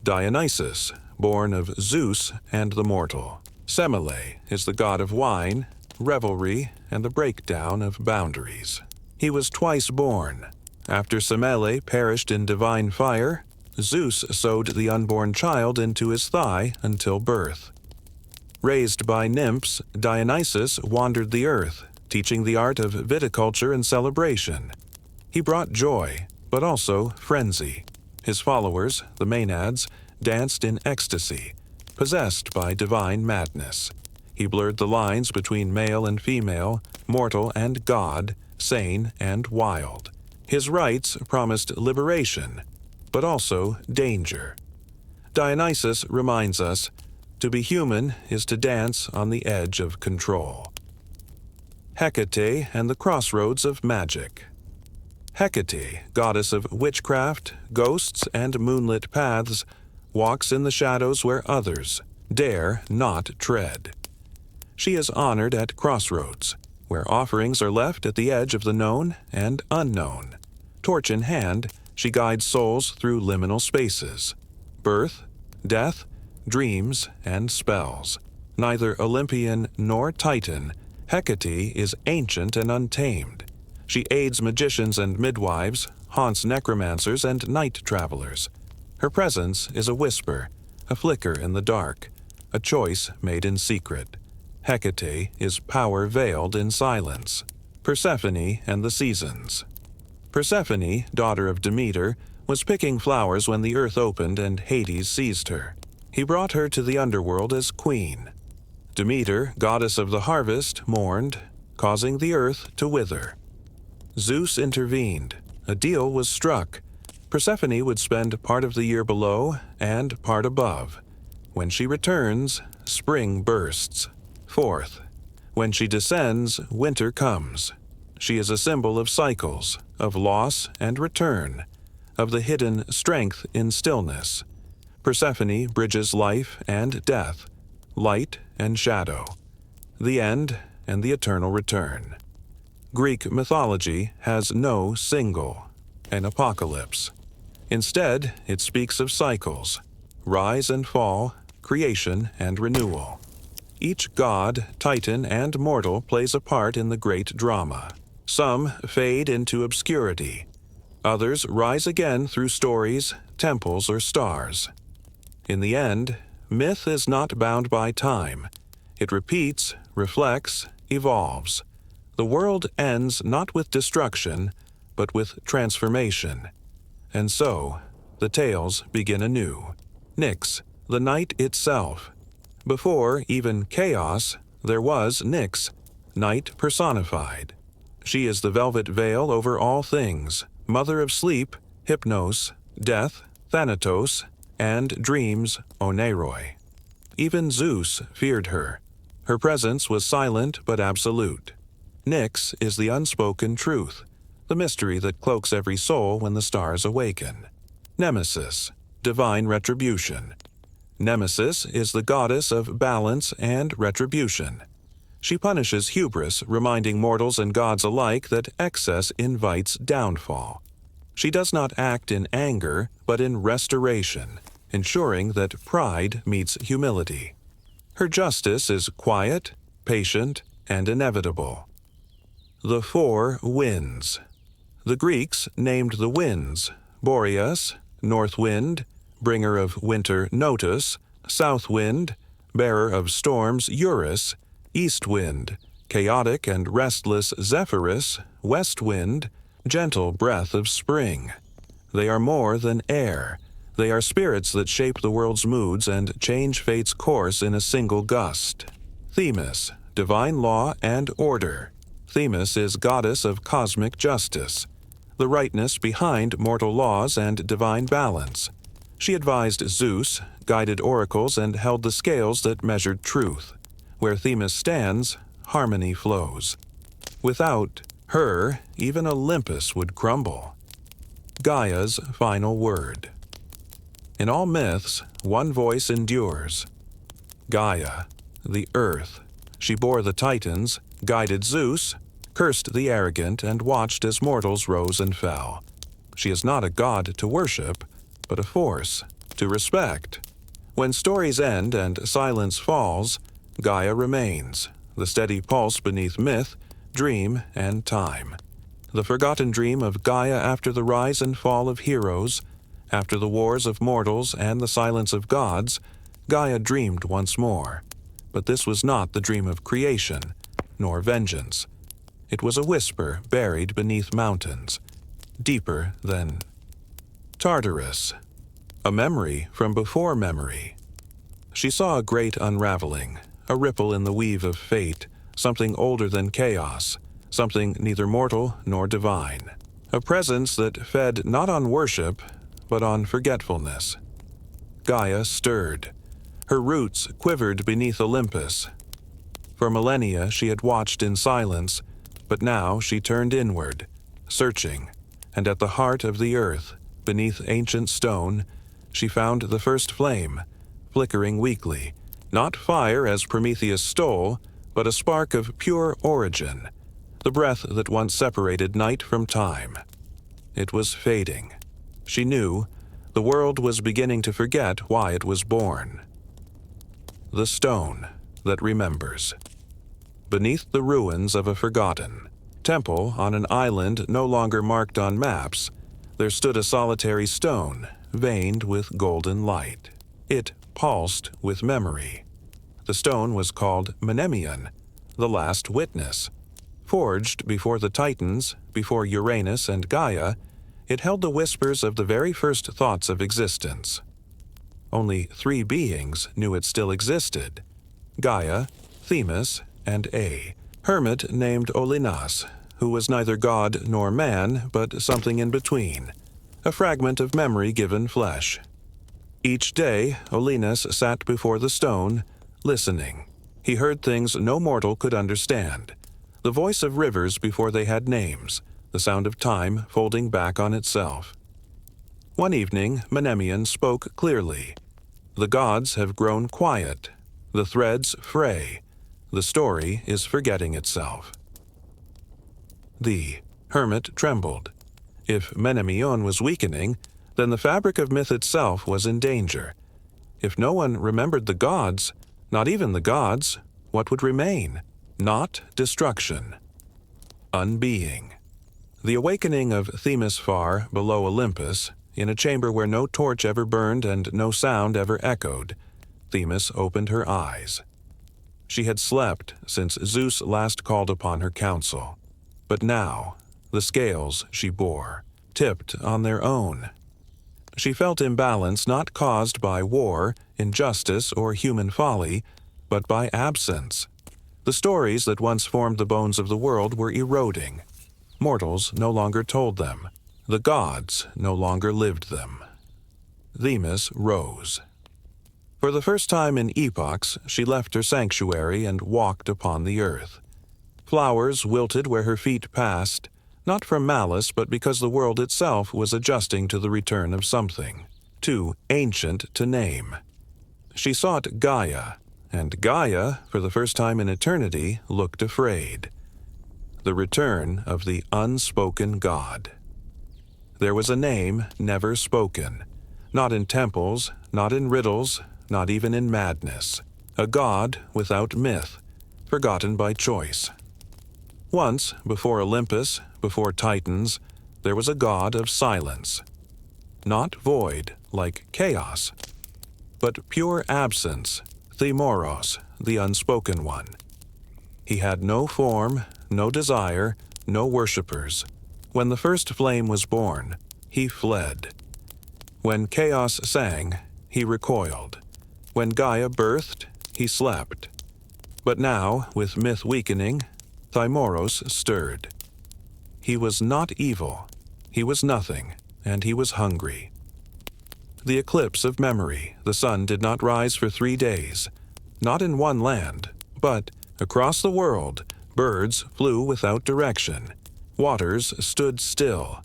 Dionysus, born of Zeus and the mortal. Semele is the god of wine, revelry, and the breakdown of boundaries. He was twice born. After Semele perished in divine fire, Zeus sewed the unborn child into his thigh until birth. Raised by nymphs, Dionysus wandered the earth, teaching the art of viticulture and celebration. He brought joy, but also frenzy. His followers, the Maenads, danced in ecstasy, possessed by divine madness. He blurred the lines between male and female, mortal and god, sane and wild. His rites promised liberation, but also danger. Dionysus reminds us, to be human is to dance on the edge of control. Hecate and the crossroads of magic. Hecate, goddess of witchcraft, ghosts, and moonlit paths, walks in the shadows where others dare not tread. She is honored at crossroads, where offerings are left at the edge of the known and unknown. torch in hand, she guides souls through liminal spaces. Birth, death, dreams, and spells. Neither Olympian nor Titan, Hecate is ancient and untamed. She aids magicians and midwives, haunts necromancers and night travelers. Her presence is a whisper, a flicker in the dark, a choice made in secret. Hecate is power veiled in silence. Persephone and the Seasons. Persephone, daughter of Demeter, was picking flowers when the earth opened and Hades seized her. He brought her to the underworld as queen. Demeter, goddess of the harvest, mourned, causing the earth to wither. Zeus intervened. A deal was struck. Persephone would spend part of the year below and part above. When she returns, spring bursts. Fourth, when she descends, winter comes. She is a symbol of cycles, of loss and return, of the hidden strength in stillness. Persephone bridges life and death, light and shadow, the end and the eternal return. Greek mythology has no single, an apocalypse. Instead, it speaks of cycles, rise and fall, creation and renewal. Each god, titan, and mortal plays a part in the great drama. Some fade into obscurity. Others rise again through stories, temples, or stars. In the end, myth is not bound by time. It repeats, reflects, evolves. The world ends not with destruction, but with transformation. And so, the tales begin anew. Nyx, the night itself. Before even chaos, there was Nyx, night personified. She is the velvet veil over all things, mother of sleep, hypnos, death, thanatos, and dreams, oneiroi. Even Zeus feared her. Her presence was silent but absolute. Nyx is the unspoken truth, the mystery that cloaks every soul when the stars awaken. Nemesis, divine retribution. Nemesis is the goddess of balance and retribution. She punishes hubris, reminding mortals and gods alike that excess invites downfall. She does not act in anger, but in restoration, ensuring that pride meets humility. Her justice is quiet, patient, and inevitable. The four winds. The Greeks named the winds Boreas, north wind, bringer of winter Notus, south wind, bearer of storms Eurus, east wind, chaotic and restless Zephyrus, west wind, gentle breath of spring. They are more than air. They are spirits that shape the world's moods and change fate's course in a single gust. Themis, divine law and order. Themis is goddess of cosmic justice, the rightness behind mortal laws and divine balance. She advised Zeus, guided oracles, and held the scales that measured truth. Where Themis stands, harmony flows. Without her, even Olympus would crumble. Gaia's final word. In all myths, one voice endures. Gaia, the earth. She bore the Titans, guided Zeus, cursed the arrogant, and watched as mortals rose and fell. She is not a god to worship, but a force to respect. When stories end and silence falls, Gaia remains, the steady pulse beneath myth, dream, and time. The forgotten dream of Gaia after the rise and fall of heroes, after the wars of mortals and the silence of gods, Gaia dreamed once more. But this was not the dream of creation, nor vengeance. It was a whisper buried beneath mountains, deeper than Tartarus, a memory from before memory. She saw a great unraveling, a ripple in the weave of fate, something older than chaos, something neither mortal nor divine, a presence that fed not on worship, but on forgetfulness. Gaia stirred. Her roots quivered beneath Olympus. For millennia she had watched in silence, but now she turned inward, searching, and at the heart of the earth, beneath ancient stone, she found the first flame, flickering weakly, not fire as Prometheus stole, but a spark of pure origin, the breath that once separated night from time. It was fading. She knew the world was beginning to forget why it was born. The stone that remembers. Beneath the ruins of a forgotten temple on an island no longer marked on maps, there stood a solitary stone, veined with golden light. It pulsed with memory. The stone was called Mnemonian, the last witness. Forged before the Titans, before Uranus and Gaia, it held the whispers of the very first thoughts of existence. Only 3 beings knew it still existed: Gaia, Themis, and a hermit named Olinas, who was neither god nor man, but something in between, a fragment of memory given flesh. Each day, Olinas sat before the stone, listening. He heard things no mortal could understand: the voice of rivers before they had names, the sound of time folding back on itself. One evening, Mnemonian spoke clearly. The gods have grown quiet. The threads fray. The story is forgetting itself. The hermit trembled. If Mnemonian was weakening, then the fabric of myth itself was in danger. If no one remembered the gods, not even the gods, what would remain? Not destruction. Unbeing. The awakening of Themis far below Olympus, in a chamber where no torch ever burned and no sound ever echoed, Themis opened her eyes. She had slept since Zeus last called upon her counsel. But now, the scales she bore, tipped on their own. She felt imbalance not caused by war, injustice, or human folly, but by absence. The stories that once formed the bones of the world were eroding. Mortals no longer told them. The gods no longer lived them. Themis rose. For the first time in epochs, she left her sanctuary and walked upon the earth. Flowers wilted where her feet passed, not from malice, but because the world itself was adjusting to the return of something, too ancient to name. She sought Gaia, and Gaia, for the first time in eternity, looked afraid. The return of the unspoken god. There was a name never spoken, not in temples, not in riddles, not even in madness. A god without myth, forgotten by choice. Once, before Olympus, before Titans, there was a god of silence. Not void, like chaos, but pure absence, Themoros, the unspoken one. He had no form, no desire, no worshippers. When the first flame was born, he fled. When chaos sang, he recoiled. When Gaia birthed, he slept. But now, with myth weakening, Themoros stirred. He was not evil. He was nothing, and he was hungry. The eclipse of memory, the sun did not rise for 3 days. Not in one land, but across the world, birds flew without direction. Waters stood still.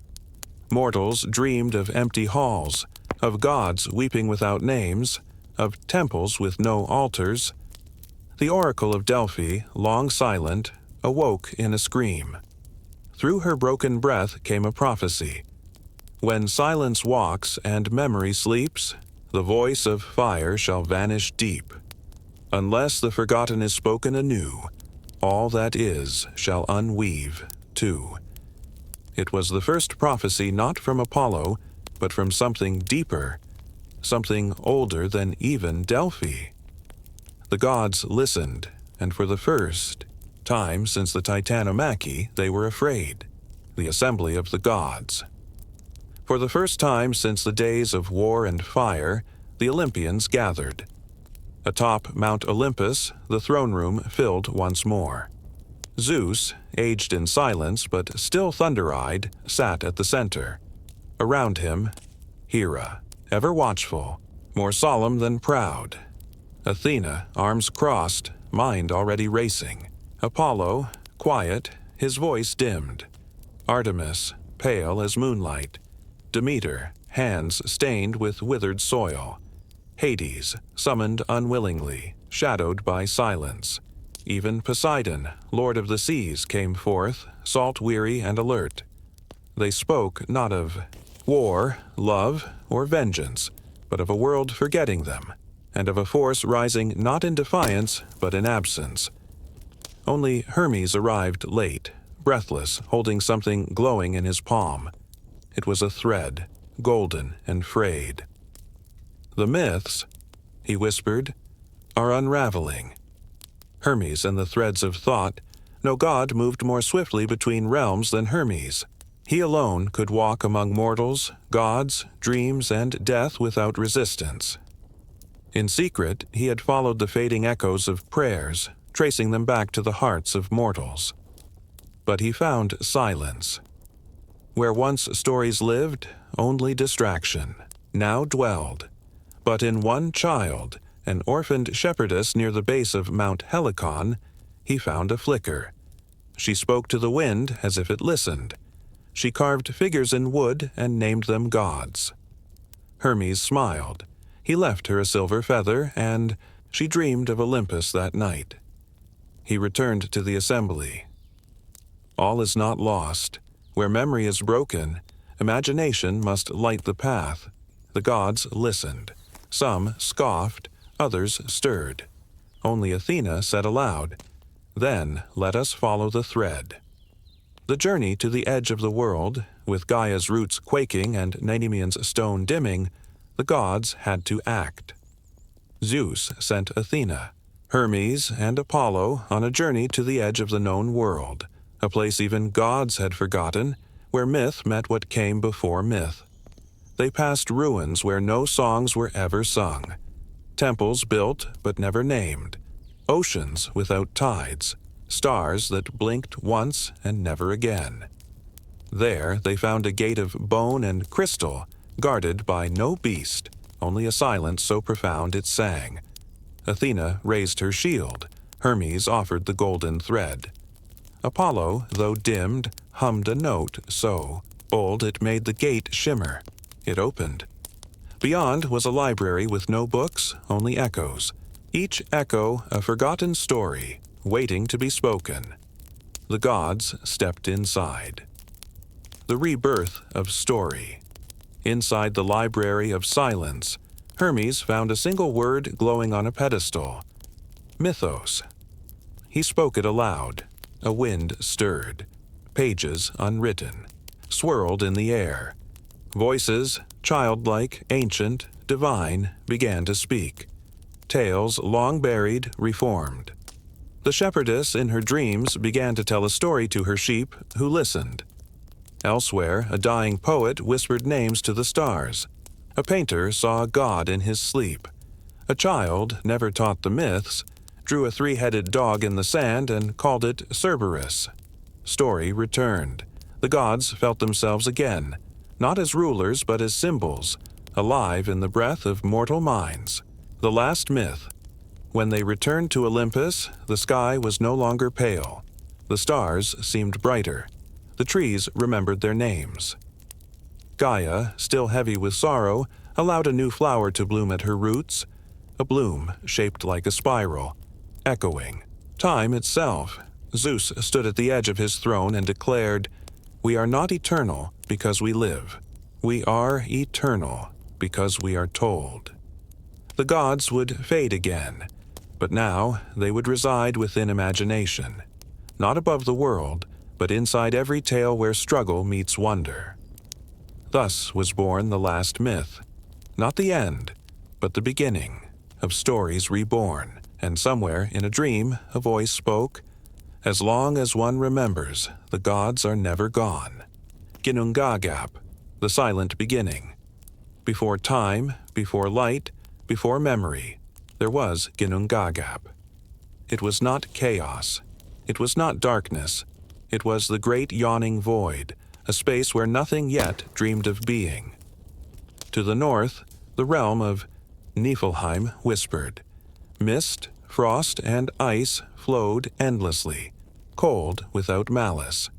Mortals dreamed of empty halls, of gods weeping without names, of temples with no altars. The oracle of Delphi, long silent, awoke in a scream. Through her broken breath came a prophecy. When silence walks and memory sleeps, the voice of fire shall vanish deep. Unless the forgotten is spoken anew, all that is shall unweave, too. It was the first prophecy not from Apollo, but from something deeper, something older than even Delphi. The gods listened, and for the first time since the Titanomachy, they were afraid. The assembly of the gods. For the first time since the days of war and fire, the Olympians gathered. Atop Mount Olympus, the throne room filled once more. Zeus, aged in silence but still thunder-eyed, sat at the center. Around him, Hera, ever watchful, more solemn than proud. Athena, arms crossed, mind already racing. Apollo, quiet, his voice dimmed. Artemis, pale as moonlight. Demeter, hands stained with withered soil. Hades, summoned unwillingly, shadowed by silence. Even Poseidon, lord of the seas, came forth, salt-weary and alert. They spoke not of war, love, or vengeance, but of a world forgetting them, and of a force rising not in defiance, but in absence. Only Hermes arrived late, breathless, holding something glowing in his palm. It was a thread, golden and frayed. "The myths," he whispered, "are unraveling." Hermes and the threads of thought. No god moved more swiftly between realms than Hermes. He alone could walk among mortals, gods, dreams, and death without resistance. In secret, he had followed the fading echoes of prayers, tracing them back to the hearts of mortals. But he found silence. Where once stories lived, only distraction now dwelled. But in one child, an orphaned shepherdess near the base of Mount Helicon, he found a flicker. She spoke to the wind as if it listened. She carved figures in wood and named them gods. Hermes smiled. He left her a silver feather, and she dreamed of Olympus that night. He returned to the assembly. All is not lost. Where memory is broken, imagination must light the path. The gods listened. Some scoffed, others stirred. Only Athena said aloud, "Then let us follow the thread." The journey to the edge of the world, with Gaia's roots quaking and Nemean's stone dimming, the gods had to act. Zeus sent Athena, Hermes and Apollo on a journey to the edge of the known world, a place even gods had forgotten, where myth met what came before myth. They passed ruins where no songs were ever sung, temples built but never named, oceans without tides, stars that blinked once and never again. There they found a gate of bone and crystal, guarded by no beast, only a silence so profound it sang. Athena raised her shield. Hermes offered the golden thread. Apollo, though dimmed, hummed a note so bold it made the gate shimmer. It opened. Beyond was a library with no books, only echoes. Each echo a forgotten story, waiting to be spoken. The gods stepped inside. The rebirth of story. Inside the library of silence, Hermes found a single word glowing on a pedestal. Mythos. He spoke it aloud. A wind stirred. Pages unwritten swirled in the air. Voices, childlike, ancient, divine, began to speak. Tales long buried, reformed. The shepherdess in her dreams began to tell a story to her sheep, who listened. Elsewhere, a dying poet whispered names to the stars. A painter saw a god in his sleep. A child, never taught the myths, drew a three-headed dog in the sand and called it Cerberus. Story returned. The gods felt themselves again, not as rulers but as symbols, alive in the breath of mortal minds. The last myth. When they returned to Olympus, the sky was no longer pale. The stars seemed brighter. The trees remembered their names. Gaia, still heavy with sorrow, allowed a new flower to bloom at her roots, a bloom shaped like a spiral, echoing. Time itself. Zeus stood at the edge of his throne and declared, "We are not eternal because we live. We are eternal because we are told." The gods would fade again, but now they would reside within imagination, not above the world, but inside every tale where struggle meets wonder. Thus was born the last myth, not the end, but the beginning of stories reborn. And somewhere in a dream a voice spoke, "As long as one remembers, the gods are never gone." Ginnungagap, the silent beginning. Before time, before light, before memory, there was Ginnungagap. It was not chaos. It was not darkness. It was the great yawning void, a space where nothing yet dreamed of being. To the north, the realm of Niflheim whispered. Mist, frost, and ice flowed endlessly, cold without malice.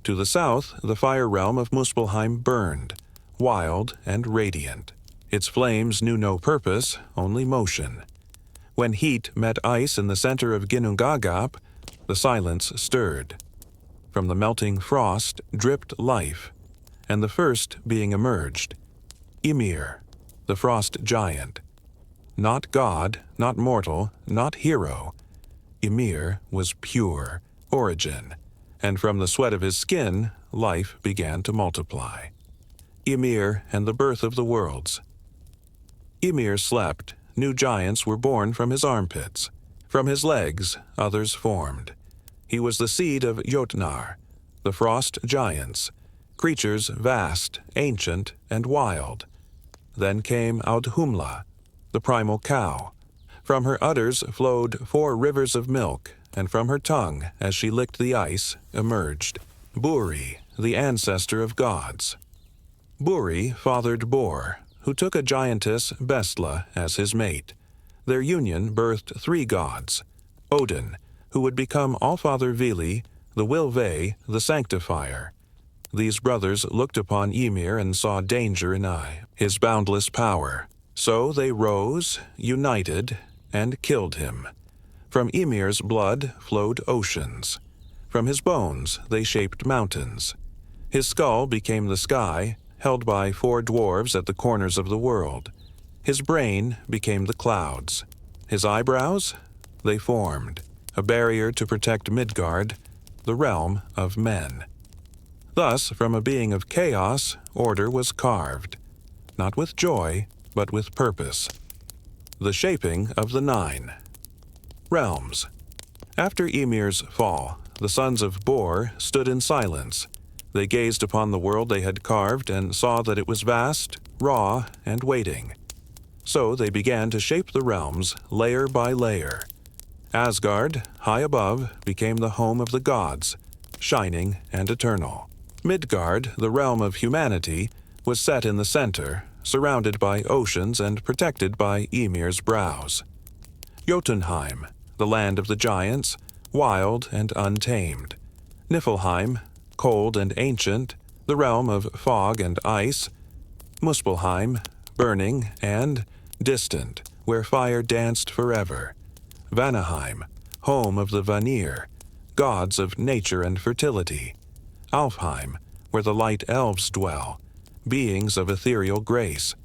To the south, the fire realm of Muspelheim burned, wild and radiant. Its flames knew no purpose, only motion. When heat met ice in the center of Ginnungagap, the silence stirred. From the melting frost dripped life, and the first being emerged. Ymir, the frost giant. Not god, not mortal, not hero. Ymir was pure, origin, and from the sweat of his skin, life began to multiply. Ymir and the birth of the worlds. Ymir slept, new giants were born from his armpits. From his legs, others formed. He was the seed of Jotnar, the frost giants, creatures vast, ancient, and wild. Then came Audhumla, the primal cow. From her udders flowed 4 rivers of milk, and from her tongue, as she licked the ice, emerged Buri, the ancestor of gods. Buri fathered Bor, who took a giantess Bestla as his mate. Their union birthed 3 gods: Odin, who would become Allfather Vili, the Wilve, the Sanctifier. These brothers looked upon Ymir and saw danger in his boundless power. So they rose, united, and killed him. From Ymir's blood flowed oceans. From his bones they shaped mountains. His skull became the sky, held by 4 dwarves at the corners of the world. His brain became the clouds. His eyebrows? They formed a barrier to protect Midgard, the realm of men. Thus, from a being of chaos, order was carved, not with joy, but with purpose. The shaping of the 9. Realms. After Ymir's fall, the sons of Bor stood in silence. They gazed upon the world they had carved and saw that it was vast, raw, and waiting. So they began to shape the realms layer by layer. Asgard, high above, became the home of the gods, shining and eternal. Midgard, the realm of humanity, was set in the center, surrounded by oceans and protected by Ymir's brows. Jotunheim, the land of the giants, wild and untamed. Niflheim, cold and ancient, the realm of fog and ice. Muspelheim, burning and distant, where fire danced forever. Vanaheim, home of the Vanir, gods of nature and fertility. Alfheim, where the light elves dwell, beings of ethereal grace.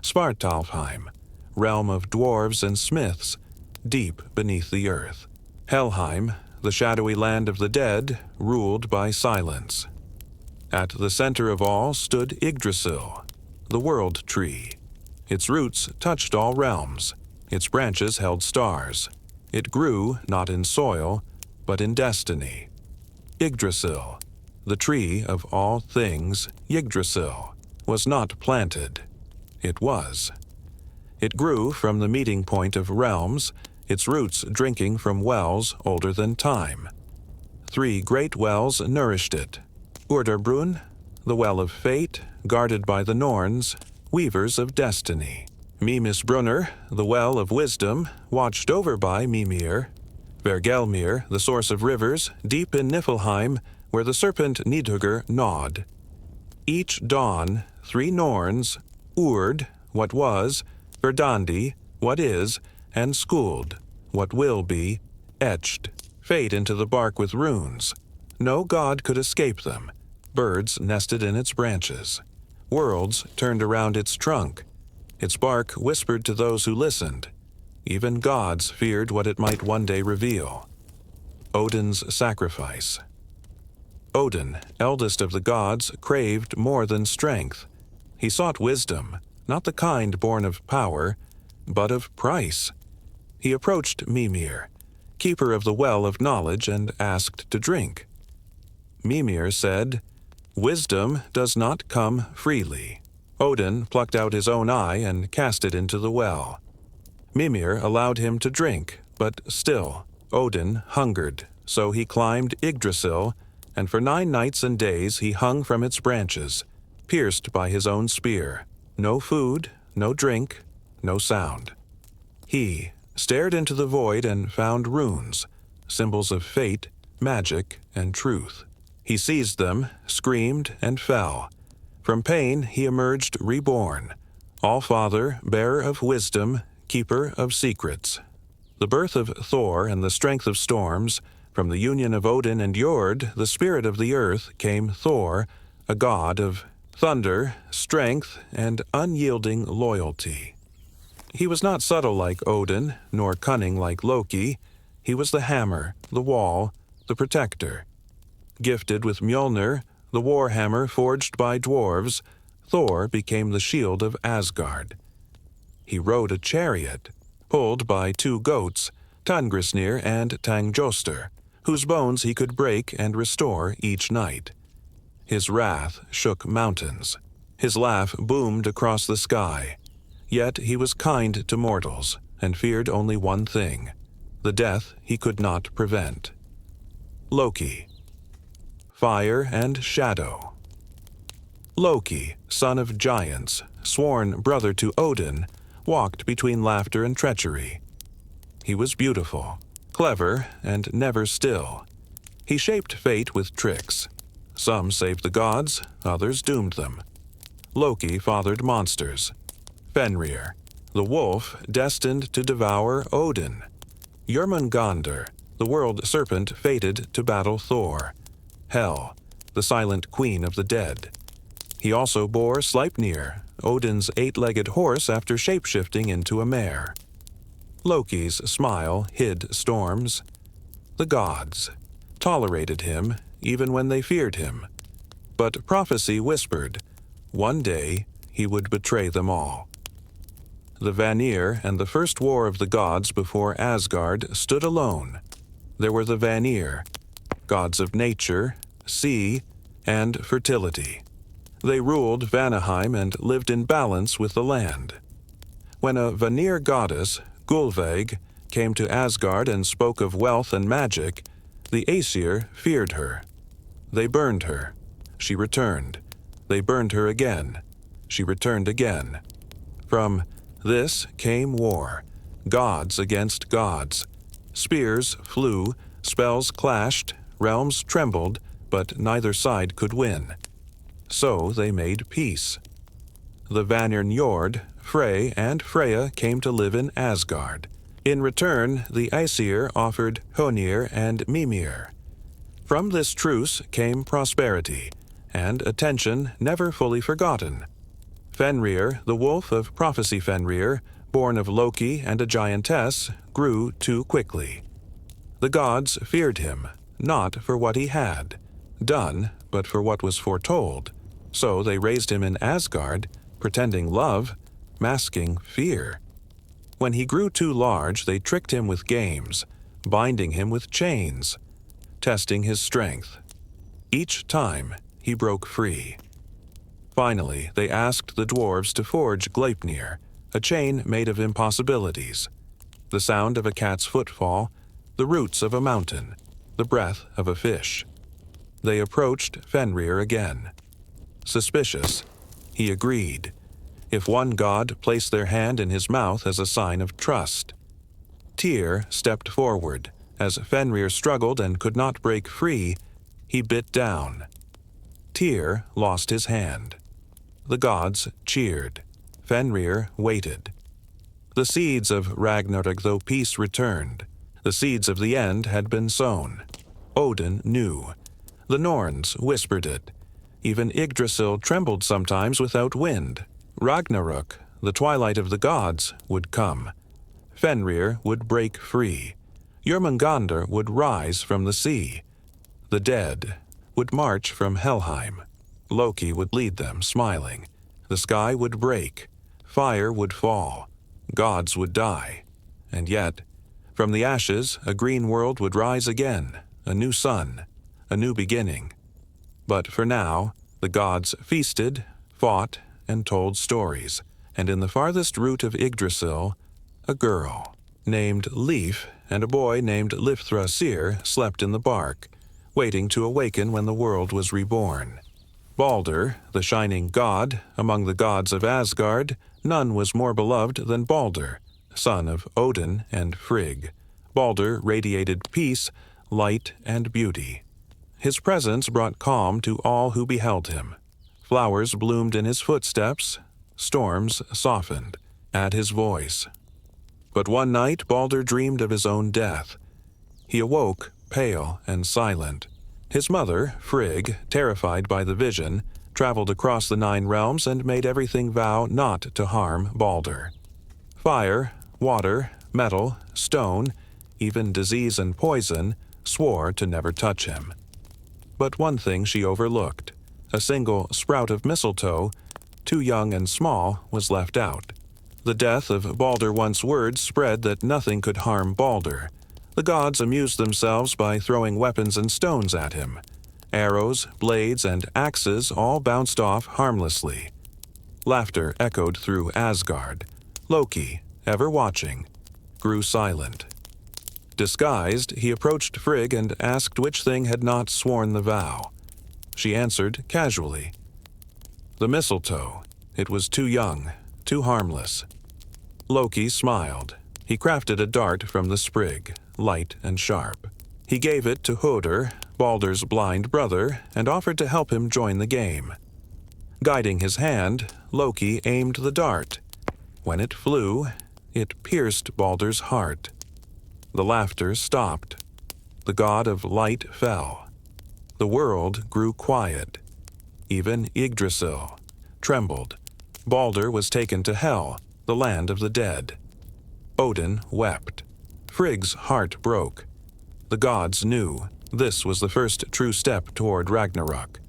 Svartalfheim, realm of dwarves and smiths, deep beneath the earth. Helheim, the shadowy land of the dead, ruled by silence. At the center of all stood Yggdrasil, the world tree. Its roots touched all realms. Its branches held stars. It grew not in soil, but in destiny. Yggdrasil, the tree of all things, Yggdrasil, was not planted. It was. It grew from the meeting point of realms, its roots drinking from wells older than time. 3 great wells nourished it. Urdarbrunn, the well of fate, guarded by the Norns, weavers of destiny. Mimisbrunner, the well of wisdom, watched over by Mimir. Vergelmir, the source of rivers, deep in Niflheim, where the serpent Nidhugger gnawed. Each dawn, 3 Norns, Urd, what was, Verdandi, what is, and Skuld, what will be, etched, fate into the bark with runes. No god could escape them. Birds nested in its branches. Worlds turned around its trunk. Its bark whispered to those who listened. Even gods feared what it might one day reveal. Odin's sacrifice. Odin, eldest of the gods, craved more than strength. He sought wisdom, not the kind born of power, but of price. He approached Mimir, keeper of the well of knowledge, and asked to drink. Mimir said, "Wisdom does not come freely." Odin plucked out his own eye and cast it into the well. Mimir allowed him to drink, but still, Odin hungered, so he climbed Yggdrasil, and for 9 nights and days he hung from its branches, pierced by his own spear. No food, no drink, no sound. He stared into the void and found runes, symbols of fate, magic, and truth. He seized them, screamed, and fell. From pain he emerged reborn, All-Father, bearer of wisdom, keeper of secrets. The birth of Thor and the strength of storms, from the union of Odin and Jord, the spirit of the earth, came Thor, a god of thunder, strength, and unyielding loyalty. He was not subtle like Odin, nor cunning like Loki. He was the hammer, the wall, the protector. Gifted with Mjolnir, the war hammer forged by dwarves, Thor became the shield of Asgard. He rode a chariot, pulled by two goats, Tangrisnir and Tangjoster, whose bones he could break and restore each night. His wrath shook mountains. His laugh boomed across the sky. Yet he was kind to mortals, and feared only one thing, the death he could not prevent. Loki. Fire and shadow. Loki, son of giants, sworn brother to Odin, walked between laughter and treachery. He was beautiful, clever, and never still. He shaped fate with tricks. Some saved the gods, others doomed them. Loki fathered monsters. Fenrir, the wolf destined to devour Odin. Jormungandr, the world serpent fated to battle Thor. Hel, the silent queen of the dead. He also bore Sleipnir, Odin's eight-legged horse after shape-shifting into a mare. Loki's smile hid storms. The gods tolerated him even when they feared him. But prophecy whispered, one day he would betray them all. The Vanir and the first war of the gods before Asgard stood alone. There were the Vanir, gods of nature, sea, and fertility. They ruled Vanaheim and lived in balance with the land. When a Vanir goddess, Gulveig, came to Asgard and spoke of wealth and magic, the Aesir feared her. They burned her. She returned. They burned her again. She returned again. From this came war, gods against gods. Spears flew, spells clashed, realms trembled, but neither side could win. So they made peace. The Vanir Njord, Frey, and Freya came to live in Asgard. In return, the Aesir offered Honir and Mimir. From this truce came prosperity, and attention never fully forgotten. Fenrir, the wolf of prophecy Fenrir, born of Loki and a giantess, grew too quickly. The gods feared him, not for what he had done, but for what was foretold. So they raised him in Asgard, pretending love, masking fear. When he grew too large, they tricked him with games, binding him with chains, testing his strength. Each time, he broke free. Finally, they asked the dwarves to forge Gleipnir, a chain made of impossibilities. The sound of a cat's footfall, the roots of a mountain, the breath of a fish. They approached Fenrir again. Suspicious, he agreed. If one god placed their hand in his mouth as a sign of trust. Tyr stepped forward. As Fenrir struggled and could not break free, he bit down. Tyr lost his hand. The gods cheered. Fenrir waited. The seeds of Ragnarök, though peace returned. The seeds of the end had been sown. Odin knew. The Norns whispered it. Even Yggdrasil trembled sometimes without wind. Ragnarök, the twilight of the gods, would come. Fenrir would break free. Jormungandr would rise from the sea. The dead would march from Helheim. Loki would lead them, smiling. The sky would break. Fire would fall. Gods would die. And yet, from the ashes, a green world would rise again, a new sun, a new beginning. But for now, the gods feasted, fought, and told stories. And in the farthest root of Yggdrasil, a girl named Leif and a boy named Lifthrasir slept in the bark, waiting to awaken when the world was reborn. Balder, the shining god, among the gods of Asgard, none was more beloved than Balder, son of Odin and Frigg. Balder radiated peace, light, and beauty. His presence brought calm to all who beheld him. Flowers bloomed in his footsteps, storms softened at his voice. But one night Balder dreamed of his own death. He awoke, pale and silent. His mother, Frigg, terrified by the vision, traveled across the 9 realms and made everything vow not to harm Balder. Fire, water, metal, stone, even disease and poison, swore to never touch him. But one thing she overlooked. A single sprout of mistletoe, too young and small, was left out. The death of Balder once word spread that nothing could harm Balder. The gods amused themselves by throwing weapons and stones at him. Arrows, blades, and axes all bounced off harmlessly. Laughter echoed through Asgard. Loki, ever watching, grew silent. Disguised, he approached Frigg and asked which thing had not sworn the vow. She answered casually. The mistletoe. It was too young, too harmless. Loki smiled. He crafted a dart from the sprig, light and sharp. He gave it to Hoder, Balder's blind brother, and offered to help him join the game. Guiding his hand, Loki aimed the dart. When it flew, it pierced Balder's heart. The laughter stopped. The god of light fell. The world grew quiet. Even Yggdrasil trembled. Balder was taken to Hel, the land of the dead. Odin wept. Frigg's heart broke. The gods knew this was the first true step toward Ragnarok.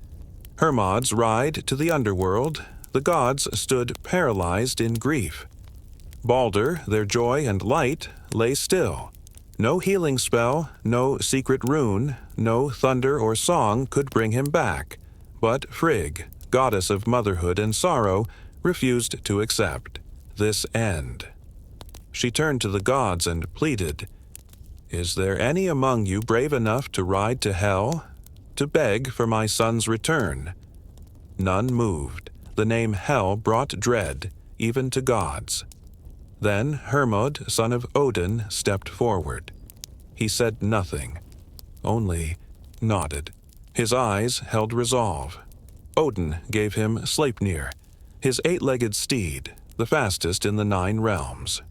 Hermod's ride to the underworld, the gods stood paralyzed in grief. Balder, their joy and light, lay still. No healing spell, no secret rune, no thunder or song could bring him back. But Frigg, goddess of motherhood and sorrow, refused to accept this end. She turned to the gods and pleaded, "Is there any among you brave enough to ride to Hel, to beg for my son's return?" None moved. The name Hel brought dread, even to gods. Then Hermod, son of Odin, stepped forward. He said nothing, only nodded. His eyes held resolve. Odin gave him Sleipnir, his 8-legged steed, the fastest in the 9 realms.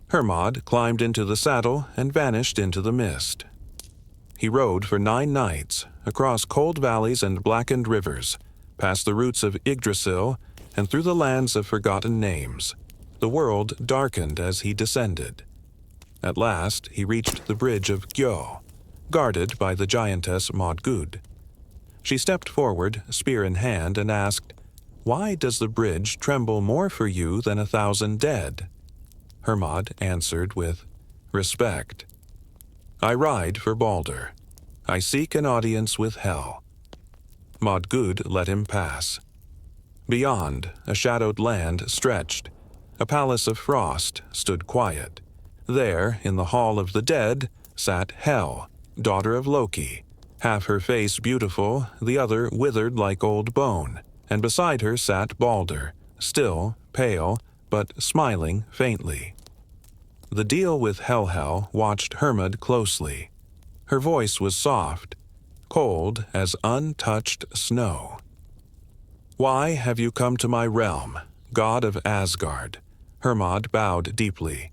Hermod climbed into the saddle and vanished into the mist. He rode for 9 nights, across cold valleys and blackened rivers, past the roots of Yggdrasil, and through the lands of forgotten names. The world darkened as he descended. At last, he reached the bridge of Gjo, guarded by the giantess Modgud. She stepped forward, spear in hand, and asked, "Why does the bridge tremble more for you than 1,000 dead?" Hermod answered with respect, "I ride for Balder. I seek an audience with Hel." Modgud let him pass. Beyond, a shadowed land stretched. A palace of frost stood quiet. There, in the hall of the dead, sat Hel, daughter of Loki, half her face beautiful, the other withered like old bone, and beside her sat Balder, still, pale, but smiling faintly. The deal with Hel watched Hermod closely. Her voice was soft, cold as untouched snow. "Why have you come to my realm, god of Asgard?" Hermod bowed deeply.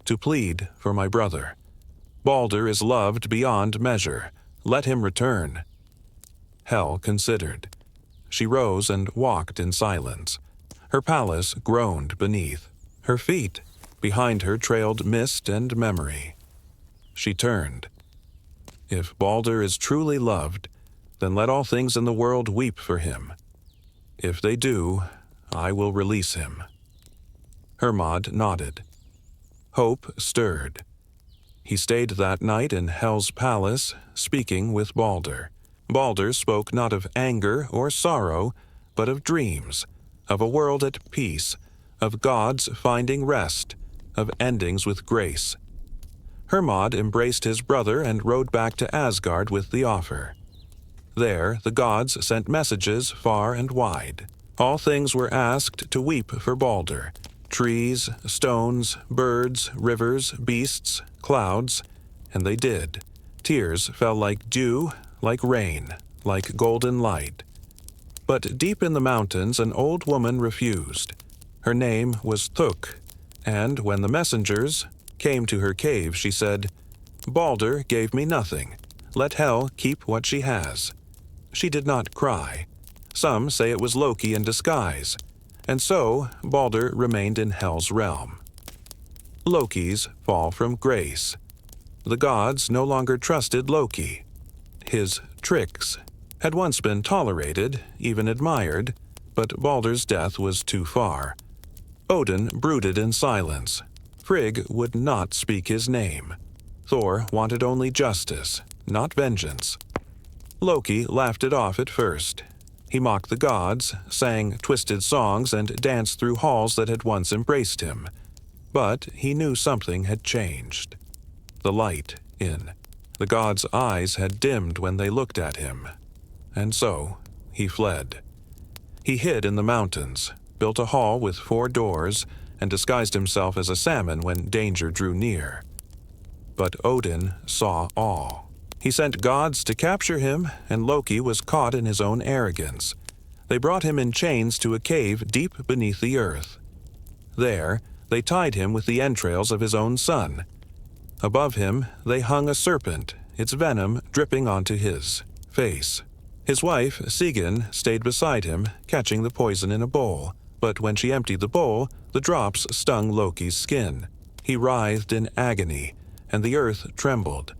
"To plead for my brother. Balder is loved beyond measure. Let him return." Hel considered. She rose and walked in silence. Her palace groaned beneath. Her feet, behind her, trailed mist and memory. She turned. "If Balder is truly loved, then let all things in the world weep for him. If they do, I will release him." Hermod nodded. Hope stirred. He stayed that night in Hel's palace, speaking with Balder. Balder spoke not of anger or sorrow, but of dreams, of a world at peace, of gods finding rest, of endings with grace. Hermod embraced his brother and rode back to Asgard with the offer. There, the gods sent messages far and wide. All things were asked to weep for Balder. Trees, stones, birds, rivers, beasts, clouds, and they did. Tears fell like dew, like rain, like golden light. But deep in the mountains an old woman refused. Her name was Thuk, and when the messengers came to her cave, she said, "Balder gave me nothing. Let Hel keep what she has." She did not cry. Some say it was Loki in disguise, and so Balder remained in Hel's realm. Loki's fall from grace. The gods no longer trusted Loki. His tricks had once been tolerated, even admired, but Balder's death was too far. Odin brooded in silence. Frigg would not speak his name. Thor wanted only justice, not vengeance. Loki laughed it off at first. He mocked the gods, sang twisted songs, and danced through halls that had once embraced him. But he knew something had changed. The light in the gods' eyes had dimmed when they looked at him. And so he fled. He hid in the mountains, built a hall with 4 doors, and disguised himself as a salmon when danger drew near. But Odin saw all. He sent gods to capture him, and Loki was caught in his own arrogance. They brought him in chains to a cave deep beneath the earth. There, they tied him with the entrails of his own son. Above him, they hung a serpent, its venom dripping onto his face. His wife, Sigyn, stayed beside him, catching the poison in a bowl. But when she emptied the bowl, the drops stung Loki's skin. He writhed in agony, and the earth trembled.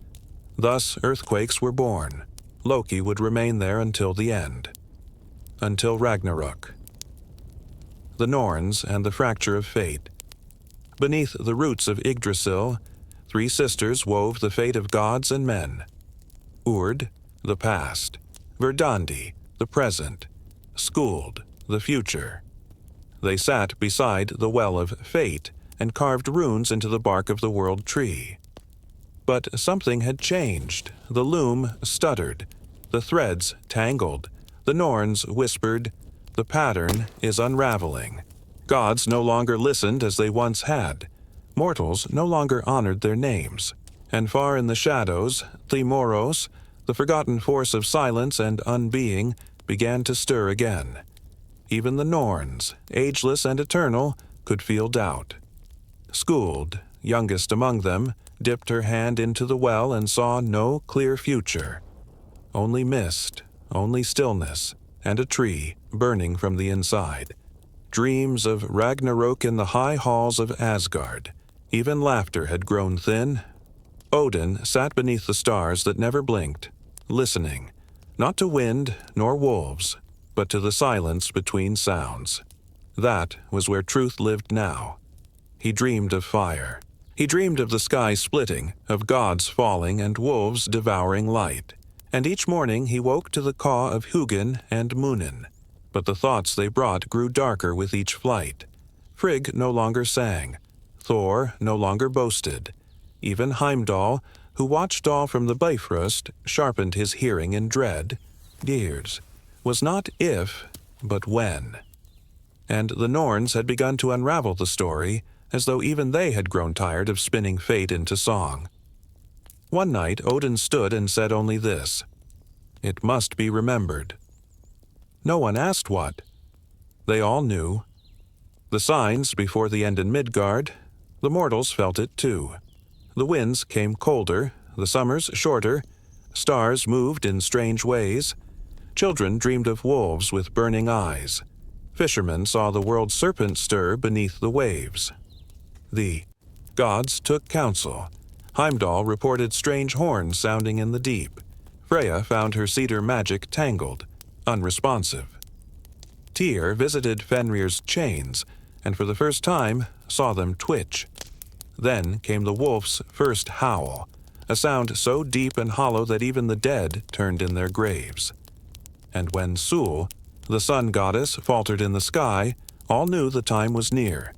Thus earthquakes were born. Loki would remain there until the end. Until Ragnarok. The Norns and the fracture of fate. Beneath the roots of Yggdrasil, 3 sisters wove the fate of gods and men. Urd, the past. Verdandi, the present. Skuld, the future. They sat beside the well of fate and carved runes into the bark of the world tree. But something had changed. The loom stuttered. The threads tangled. The Norns whispered, "The pattern is unraveling." Gods no longer listened as they once had. Mortals no longer honored their names. And far in the shadows, Thimoros, the forgotten force of silence and unbeing, began to stir again. Even the Norns, ageless and eternal, could feel doubt. Skuld, youngest among them, dipped her hand into the well and saw no clear future. Only mist, only stillness, and a tree burning from the inside. Dreams of Ragnarök in the high halls of Asgard. Even laughter had grown thin. Odin sat beneath the stars that never blinked, listening, not to wind nor wolves, but to the silence between sounds. That was where truth lived now. He dreamed of fire. He dreamed of the sky splitting, of gods falling and wolves devouring light. And each morning he woke to the caw of Hugin and Munin. But the thoughts they brought grew darker with each flight. Frigg no longer sang. Thor no longer boasted. Even Heimdall, who watched all from the Bifrost, sharpened his hearing in dread. Dears was not if, but when. And the Norns had begun to unravel the story, as though even they had grown tired of spinning fate into song. One night Odin stood and said only this, "It must be remembered." No one asked what. They all knew. The signs before the end in Midgard, the mortals felt it too. The winds came colder, the summers shorter, stars moved in strange ways. Children dreamed of wolves with burning eyes. Fishermen saw the world's serpent stir beneath the waves. The gods took counsel. Heimdall reported strange horns sounding in the deep. Freya found her cedar magic tangled, unresponsive. Tyr visited Fenrir's chains, and for the first time saw them twitch. Then came the wolf's first howl, a sound so deep and hollow that even the dead turned in their graves. And when Sul, the sun goddess, faltered in the sky, all knew the time was near.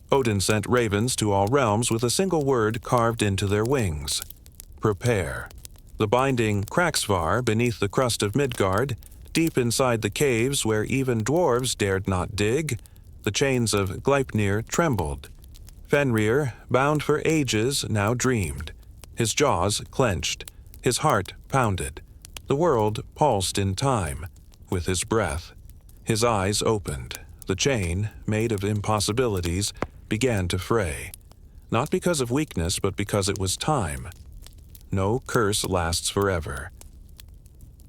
Odin sent ravens to all realms with a single word carved into their wings: prepare. The binding Kraksvar beneath the crust of Midgard, deep inside the caves where even dwarves dared not dig, the chains of Gleipnir trembled. Fenrir, bound for ages, now dreamed. His jaws clenched, his heart pounded. The world pulsed in time, with his breath. His eyes opened. The chain, made of impossibilities, began to fray. Not because of weakness, but because it was time. No curse lasts forever.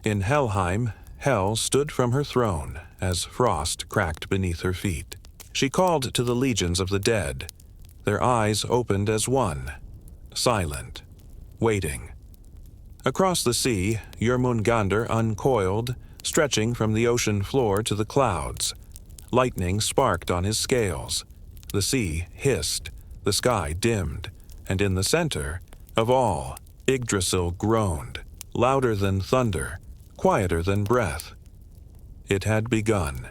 In Helheim, Hel stood from her throne as frost cracked beneath her feet. She called to the legions of the dead. Their eyes opened as one, silent, waiting. Across the sea, Jörmungandr uncoiled, stretching from the ocean floor to the clouds. Lightning sparked on his scales. The sea hissed, the sky dimmed, and in the center, of all, Yggdrasil groaned, louder than thunder, quieter than breath. It had begun.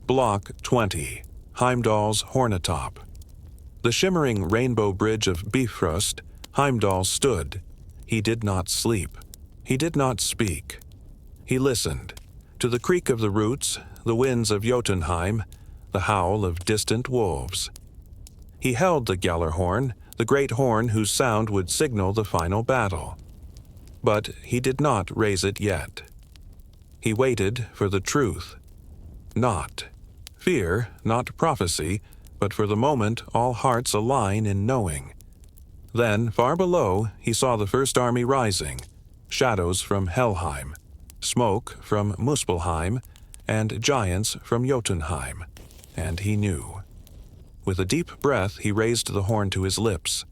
Block 20, Heimdall's Hornatop. The shimmering rainbow bridge of Bifrost, Heimdall stood. He did not sleep. He did not speak. He listened. To the creak of the roots, the winds of Jotunheim, the howl of distant wolves. He held the Gjallarhorn, the great horn whose sound would signal the final battle. But he did not raise it yet. He waited for the truth. Not fear, not prophecy, but for the moment all hearts align in knowing. Then, far below, he saw the first army rising, shadows from Helheim, smoke from Muspelheim, and giants from Jotunheim, and he knew. With a deep breath, he raised the horn to his lips.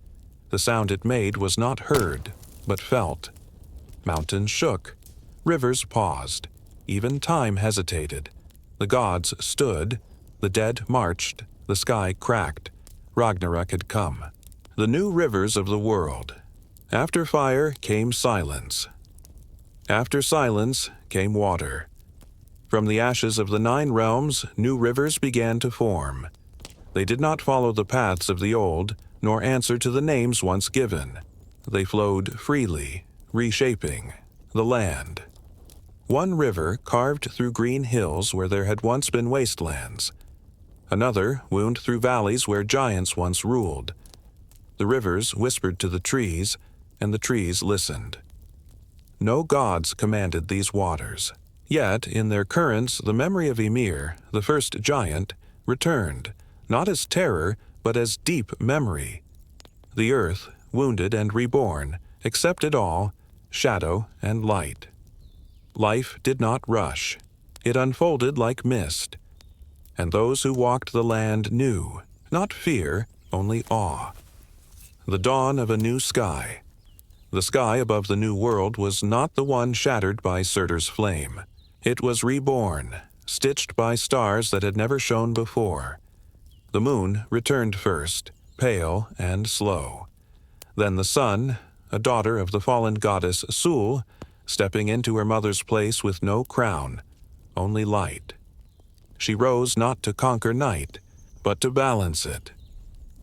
The sound it made was not heard, but felt. Mountains shook, rivers paused, even time hesitated. The gods stood, the dead marched, the sky cracked. Ragnarök had come. The new rivers of the world. After fire came silence. After silence came water. From the ashes of the 9 realms, new rivers began to form. They did not follow the paths of the old, nor answer to the names once given. They flowed freely, reshaping the land. One river carved through green hills where there had once been wastelands. Another wound through valleys where giants once ruled. The rivers whispered to the trees, and the trees listened. No gods commanded these waters. Yet, in their currents, the memory of Ymir, the first giant, returned, not as terror, but as deep memory. The earth, wounded and reborn, accepted all, shadow and light. Life did not rush. It unfolded like mist. And those who walked the land knew, not fear, only awe. The dawn of a new sky. The sky above the new world was not the one shattered by Surtur's flame. It was reborn, stitched by stars that had never shone before. The moon returned first, pale and slow. Then the sun, a daughter of the fallen goddess Sul, stepping into her mother's place with no crown, only light. She rose not to conquer night, but to balance it.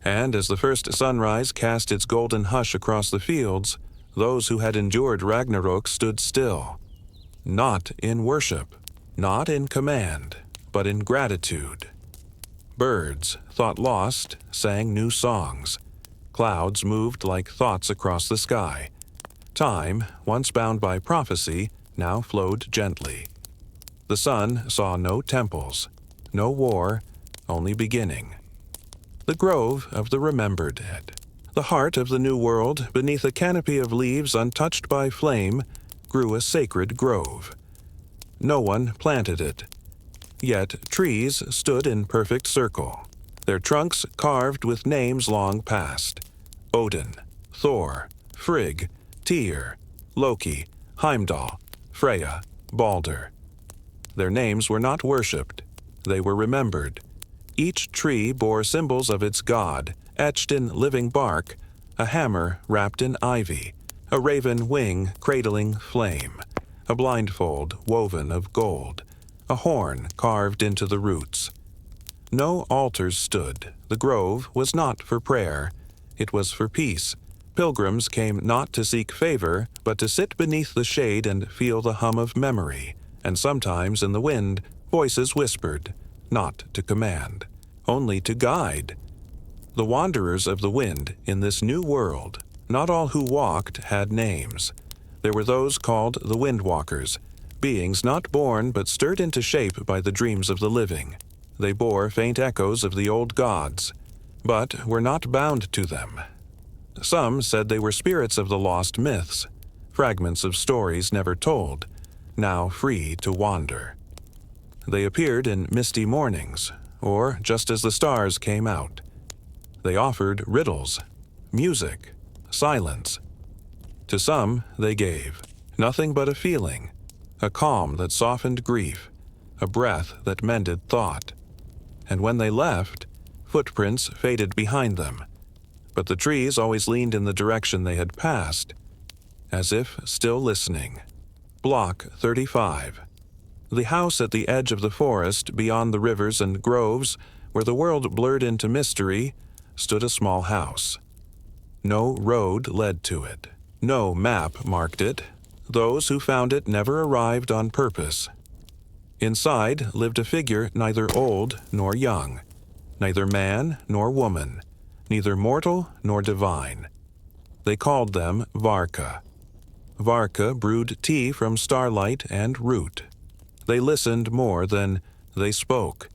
And as the first sunrise cast its golden hush across the fields, those who had endured Ragnarok stood still. Not in worship, not in command, but in gratitude. Birds, thought lost, sang new songs. Clouds moved like thoughts across the sky. Time, once bound by prophecy, now flowed gently. The sun saw no temples, no war, only beginning. The grove of the remembered dead. The heart of the new world, beneath a canopy of leaves untouched by flame, grew a sacred grove. No one planted it. Yet trees stood in perfect circle, their trunks carved with names long past. Odin, Thor, Frigg, Tyr, Loki, Heimdall, Freya, Balder. Their names were not worshipped, they were remembered. Each tree bore symbols of its god, etched in living bark, a hammer wrapped in ivy, a raven wing cradling flame, a blindfold woven of gold, a horn carved into the roots. No altars stood. The grove was not for prayer. It was for peace. Pilgrims came not to seek favor, but to sit beneath the shade and feel the hum of memory, and sometimes in the wind, voices whispered, not to command, only to guide. The wanderers of the wind in this new world, not all who walked had names. There were those called the Windwalkers, beings not born but stirred into shape by the dreams of the living. They bore faint echoes of the old gods, but were not bound to them. Some said they were spirits of the lost myths, fragments of stories never told. now free to wander. They appeared in misty mornings, or just as the stars came out. They offered riddles, music, silence. To some they gave nothing but a feeling, a calm that softened grief, a breath that mended thought. And when they left, footprints faded behind them, but the trees always leaned in the direction they had passed, as if still listening. Block 35. The house at the edge of the forest, beyond the rivers and groves, where the world blurred into mystery, stood a small house. No road led to it. No map marked it. Those who found it never arrived on purpose. Inside lived a figure neither old nor young, neither man nor woman, neither mortal nor divine. They called them Varka. Varka brewed tea from starlight and root. They listened more than they spoke.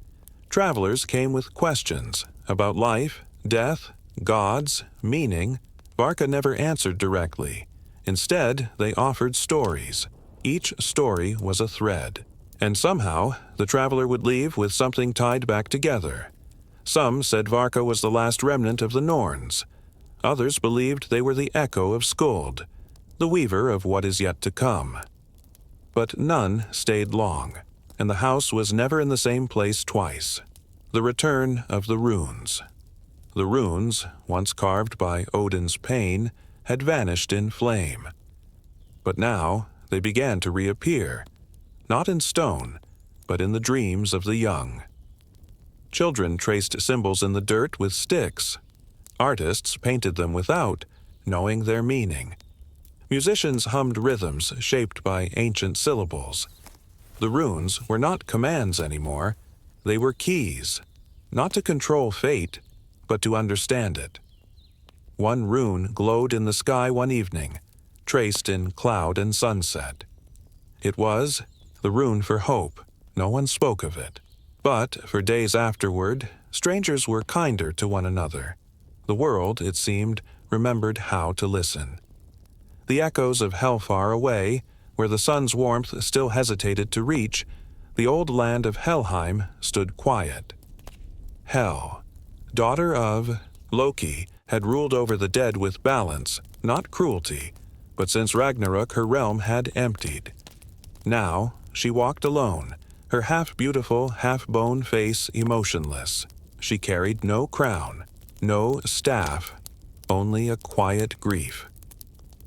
Travelers came with questions about life, death, gods, meaning. Varka never answered directly. Instead, they offered stories. Each story was a thread. And somehow, the traveler would leave with something tied back together. Some said Varka was the last remnant of the Norns. Others believed they were the echo of Skuld, the weaver of what is yet to come. But none stayed long, and the house was never in the same place twice. The return of the runes. The runes, once carved by Odin's pain, had vanished in flame. But now they began to reappear, not in stone, but in the dreams of the young. Children traced symbols in the dirt with sticks. Artists painted them without knowing their meaning. Musicians hummed rhythms shaped by ancient syllables. The runes were not commands anymore. They were keys, not to control fate, but to understand it. One rune glowed in the sky one evening, traced in cloud and sunset. It was the rune for hope. No one spoke of it. But for days afterward, strangers were kinder to one another. The world, it seemed, remembered how to listen. The echoes of hell far away, where the sun's warmth still hesitated to reach, the old land of Helheim stood quiet. Hel, daughter of Loki, had ruled over the dead with balance, not cruelty, but since Ragnarok her realm had emptied. Now she walked alone, her half-beautiful, half-bone face emotionless. She carried no crown, no staff, only a quiet grief.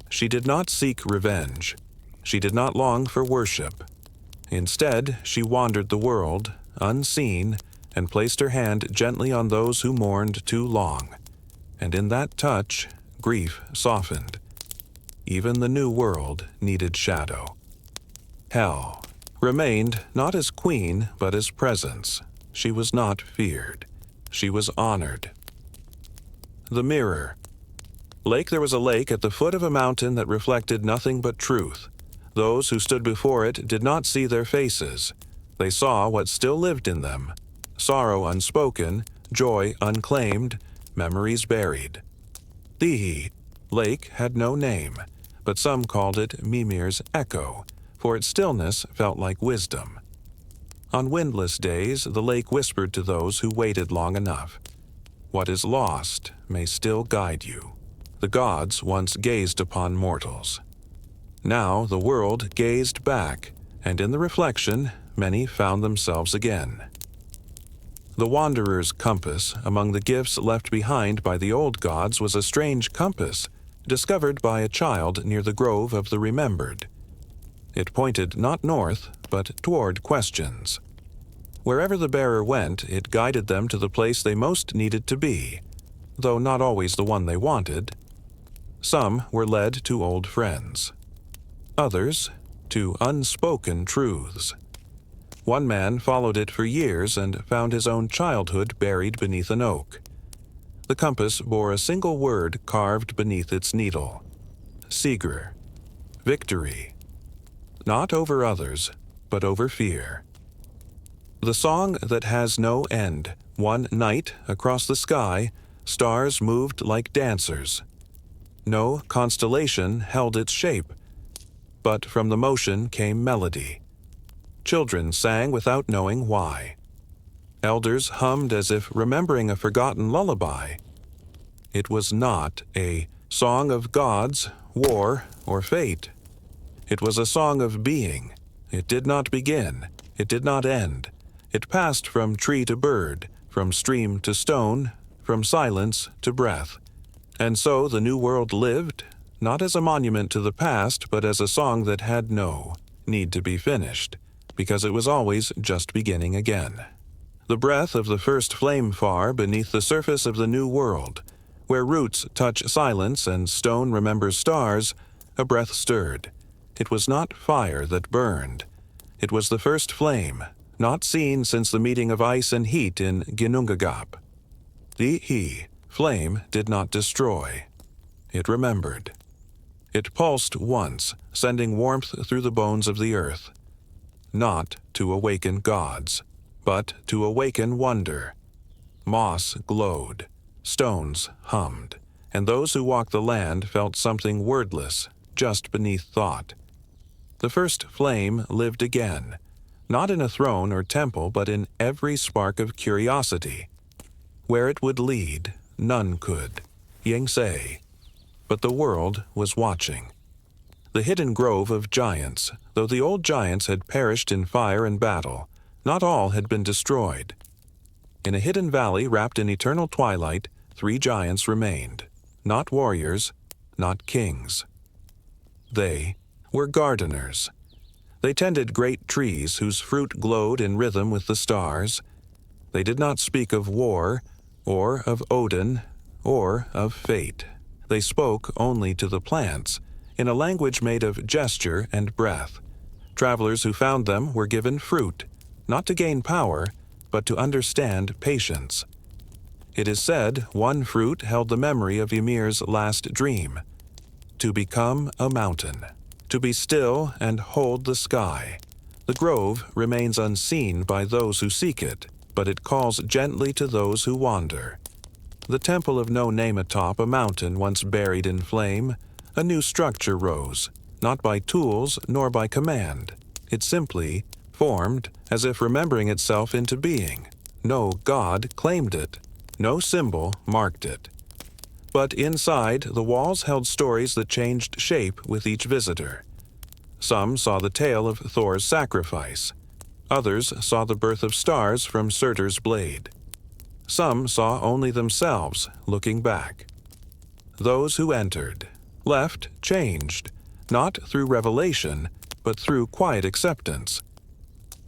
She did not seek revenge. She did not long for worship. Instead, she wandered the world, unseen, and placed her hand gently on those who mourned too long. And in that touch, grief softened. Even the new world needed shadow. Hel remained not as queen, but as presence. She was not feared. She was honored. The mirror. There was a lake at the foot of a mountain that reflected nothing but truth. Those who stood before it did not see their faces. They saw what still lived in them. Sorrow unspoken, joy unclaimed, memories buried. The lake had no name, but some called it Mimir's echo, for its stillness felt like wisdom. On windless days, the lake whispered to those who waited long enough. What is lost may still guide you. The gods once gazed upon mortals. Now the world gazed back, and in the reflection, many found themselves again. The wanderer's compass among the gifts left behind by the old gods was a strange compass, discovered by a child near the Grove of the Remembered. It pointed not north, but toward questions. Wherever the bearer went, it guided them to the place they most needed to be, though not always the one they wanted. Some were led to old friends. Others, to unspoken truths. One man followed it for years and found his own childhood buried beneath an oak. The compass bore a single word carved beneath its needle. Sigr. Victory. Not over others, but over fear. The song that has no end. One night, across the sky, stars moved like dancers. No constellation held its shape. but from the motion came melody. Children sang without knowing why. Elders hummed as if remembering a forgotten lullaby. It was not a song of gods, war, or fate. It was a song of being. It did not begin. It did not end. It passed from tree to bird, from stream to stone, from silence to breath. And so the new world lived, not as a monument to the past, but as a song that had no need to be finished, because it was always just beginning again. The breath of the first flame far beneath the surface of the new world, where roots touch silence and stone remembers stars, a breath stirred. It was not fire that burned. It was the first flame, not seen since the meeting of ice and heat in Ginnungagap. The flame did not destroy. It remembered. It pulsed once, sending warmth through the bones of the earth. Not to awaken gods, but to awaken wonder. Moss glowed, stones hummed, and those who walked the land felt something wordless, just beneath thought. The first flame lived again, not in a throne or temple, but in every spark of curiosity. Where it would lead, none could, say. But the world was watching. The hidden grove of giants, though the old giants had perished in fire and battle, not all had been destroyed. In a hidden valley wrapped in eternal twilight, 3 giants remained, not warriors, not kings. They were gardeners. They tended great trees whose fruit glowed in rhythm with the stars. They did not speak of war, or of Odin, or of fate. They spoke only to the plants, in a language made of gesture and breath. Travelers who found them were given fruit, not to gain power, but to understand patience. It is said one fruit held the memory of Ymir's last dream, to become a mountain, to be still and hold the sky. The grove remains unseen by those who seek it, but it calls gently to those who wander. The temple of no name atop a mountain once buried in flame, a new structure rose, not by tools nor by command. It simply formed as if remembering itself into being. No god claimed it. No symbol marked it. But inside, the walls held stories that changed shape with each visitor. Some saw the tale of Thor's sacrifice. Others saw the birth of stars from Surtur's blade. Some saw only themselves, looking back. Those who entered, left changed, not through revelation, but through quiet acceptance.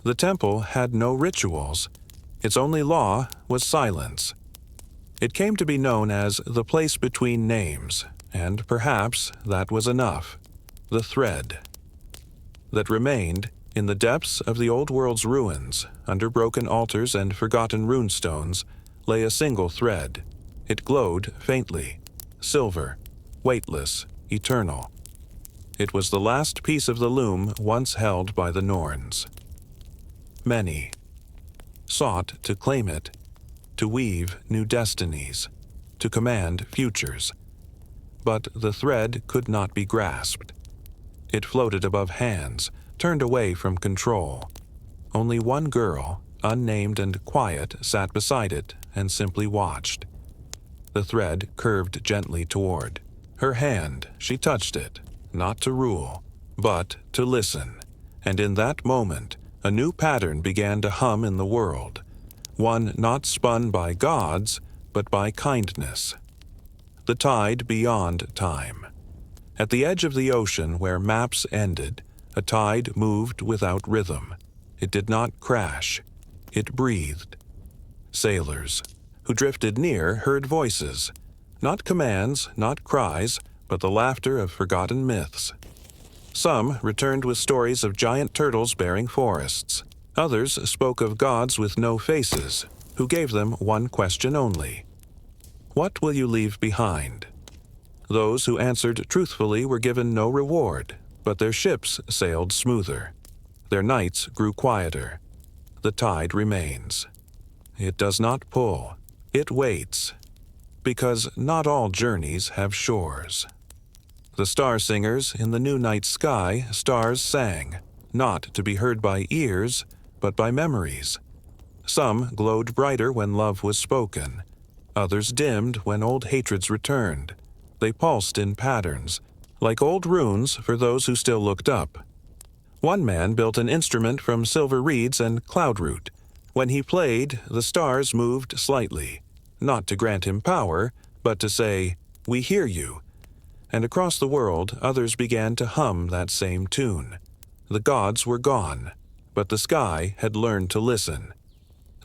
The temple had no rituals. Its only law was silence. It came to be known as the place between names, and perhaps that was enough. The thread that remained in the depths of the old world's ruins, under broken altars and forgotten runestones, lay a single thread. It glowed faintly, silver, weightless, eternal. It was the last piece of the loom once held by the Norns. Many sought to claim it, to weave new destinies, to command futures. But the thread could not be grasped. It floated above hands, turned away from control. Only one girl, unnamed and quiet, sat beside it and simply watched. The thread curved gently toward her hand. She touched it, not to rule, but to listen. And in that moment, a new pattern began to hum in the world, one not spun by gods, but by kindness. The tide beyond time. At the edge of the ocean where maps ended, a tide moved without rhythm. It did not crash. It breathed. Sailors who drifted near heard voices, not commands, not cries, but the laughter of forgotten myths. Some returned with stories of giant turtles bearing forests. Others spoke of gods with no faces, who gave them one question only. What will you leave behind? Those who answered truthfully were given no reward, but their ships sailed smoother. Their nights grew quieter. The tide remains. It does not pull. It waits. Because not all journeys have shores. The star singers in the new night sky, stars sang, not to be heard by ears, but by memories. Some glowed brighter when love was spoken. Others dimmed when old hatreds returned. They pulsed in patterns, like old runes for those who still looked up. One man built an instrument from silver reeds and cloudroot. When he played, the stars moved slightly, not to grant him power, but to say, "We hear you." And across the world, others began to hum that same tune. The gods were gone, but the sky had learned to listen.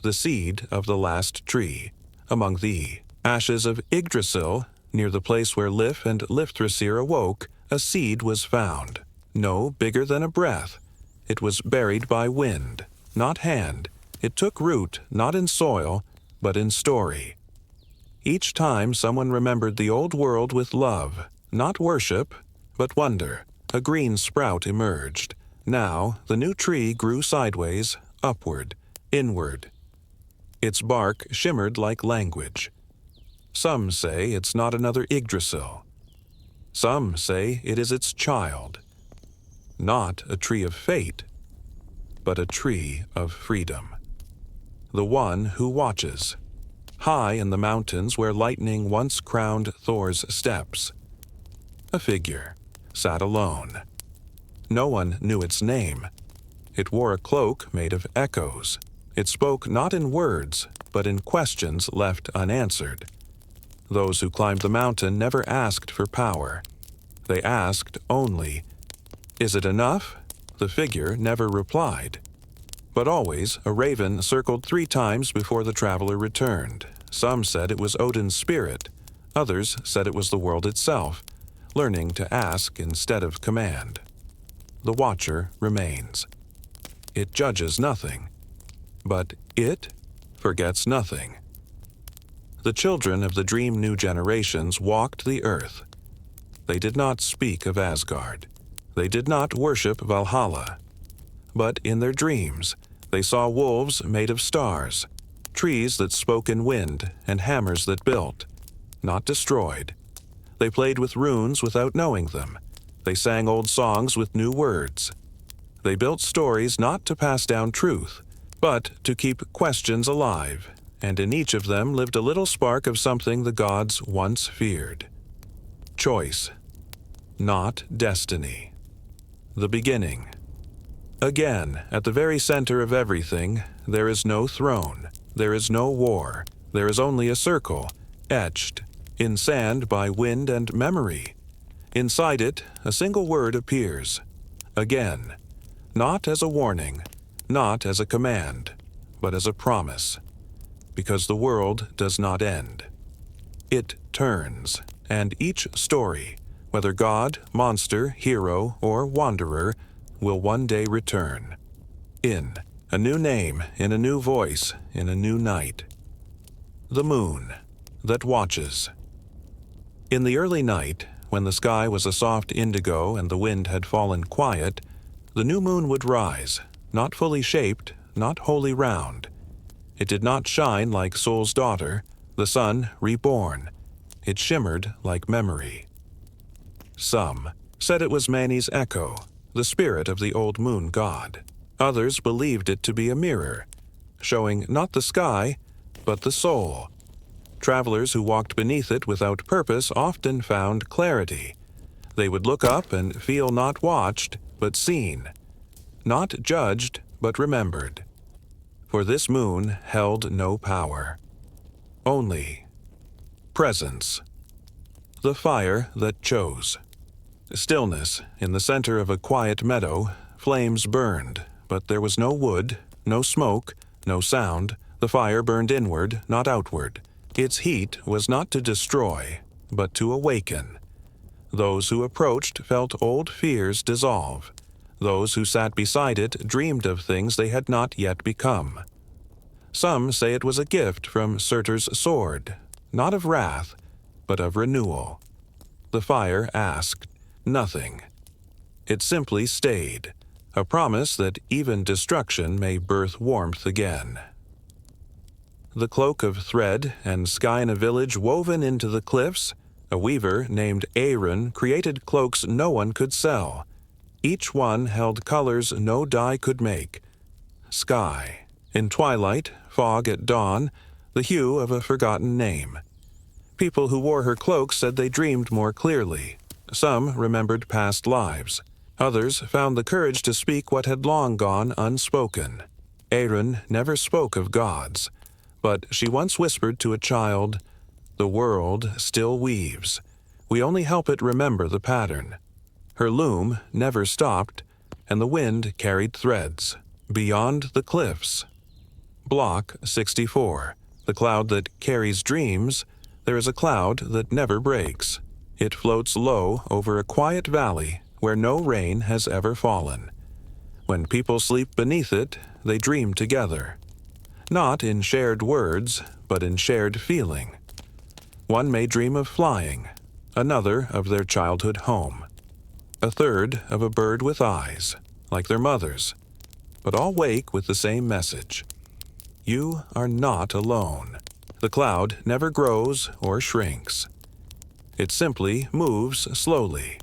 The seed of the last tree, among the ashes of Yggdrasil, near the place where Lif and Lifthrasir awoke, a seed was found, no bigger than a breath. It was buried by wind, not hand. It took root not in soil, but in story. Each time someone remembered the old world with love, not worship, but wonder, a green sprout emerged. Now the new tree grew sideways, upward, inward. Its bark shimmered like language. Some say it's not another Yggdrasil. Some say it is its child. Not a tree of fate, but a tree of freedom. The one who watches, high in the mountains where lightning once crowned Thor's steps. A figure sat alone. No one knew its name. It wore a cloak made of echoes. It spoke not in words, but in questions left unanswered. Those who climbed the mountain never asked for power. They asked only, "Is it enough?" The figure never replied. But always a raven circled 3 times before the traveler returned. Some said it was Odin's spirit. Others said it was the world itself, learning to ask instead of command. The watcher remains. It judges nothing, but it forgets nothing. The children of the dream new generations walked the earth. They did not speak of Asgard. They did not worship Valhalla. But in their dreams, they saw wolves made of stars, trees that spoke in wind, and hammers that built, not destroyed. They played with runes without knowing them. They sang old songs with new words. They built stories not to pass down truth, but to keep questions alive, and in each of them lived a little spark of something the gods once feared. Choice, not destiny. The beginning. Again, at the very center of everything, there is no throne, there is no war, there is only a circle, etched in sand by wind and memory. Inside it, a single word appears. Again, not as a warning, not as a command, but as a promise. Because the world does not end. It turns, and each story, whether god, monster, hero, or wanderer, will one day return. In a new name, in a new voice, in a new night. The moon that watches. In the early night, when the sky was a soft indigo and the wind had fallen quiet, the new moon would rise, not fully shaped, not wholly round. It did not shine like Sol's daughter, the sun reborn. It shimmered like memory. Some said it was Mani's echo, the spirit of the old moon god. Others believed it to be a mirror, showing not the sky, but the soul. Travelers who walked beneath it without purpose often found clarity. They would look up and feel not watched, but seen. Not judged, but remembered. For this moon held no power. Only presence. The fire that chose. Stillness in the center of a quiet meadow. Flames burned, but there was no wood, no smoke, no sound. The fire burned inward, not outward. Its heat was not to destroy, but to awaken. Those who approached felt old fears dissolve. Those who sat beside it dreamed of things they had not yet become. Some say it was a gift from Surtur's sword, not of wrath, but of renewal. The fire asked nothing. It simply stayed, a promise that even destruction may birth warmth again. The cloak of thread and sky in a village woven into the cliffs, A weaver named Aaron created cloaks no one could sell. Each one held colors no dye could make. Sky, in twilight, fog at dawn, the hue of a forgotten name. People who wore her cloak said they dreamed more clearly. Some remembered past lives. Others found the courage to speak what had long gone unspoken. Aaron never spoke of gods, but she once whispered to a child, "The world still weaves. We only help it remember the pattern." Her loom never stopped, and the wind carried threads. Beyond the cliffs. Block 64. The cloud that carries dreams, there is a cloud that never breaks. It floats low over a quiet valley where no rain has ever fallen. When people sleep beneath it, they dream together. Not in shared words, but in shared feeling. One may dream of flying, another of their childhood home, a third of a bird with eyes, like their mother's, but all wake with the same message. You are not alone. The cloud never grows or shrinks. It simply moves slowly,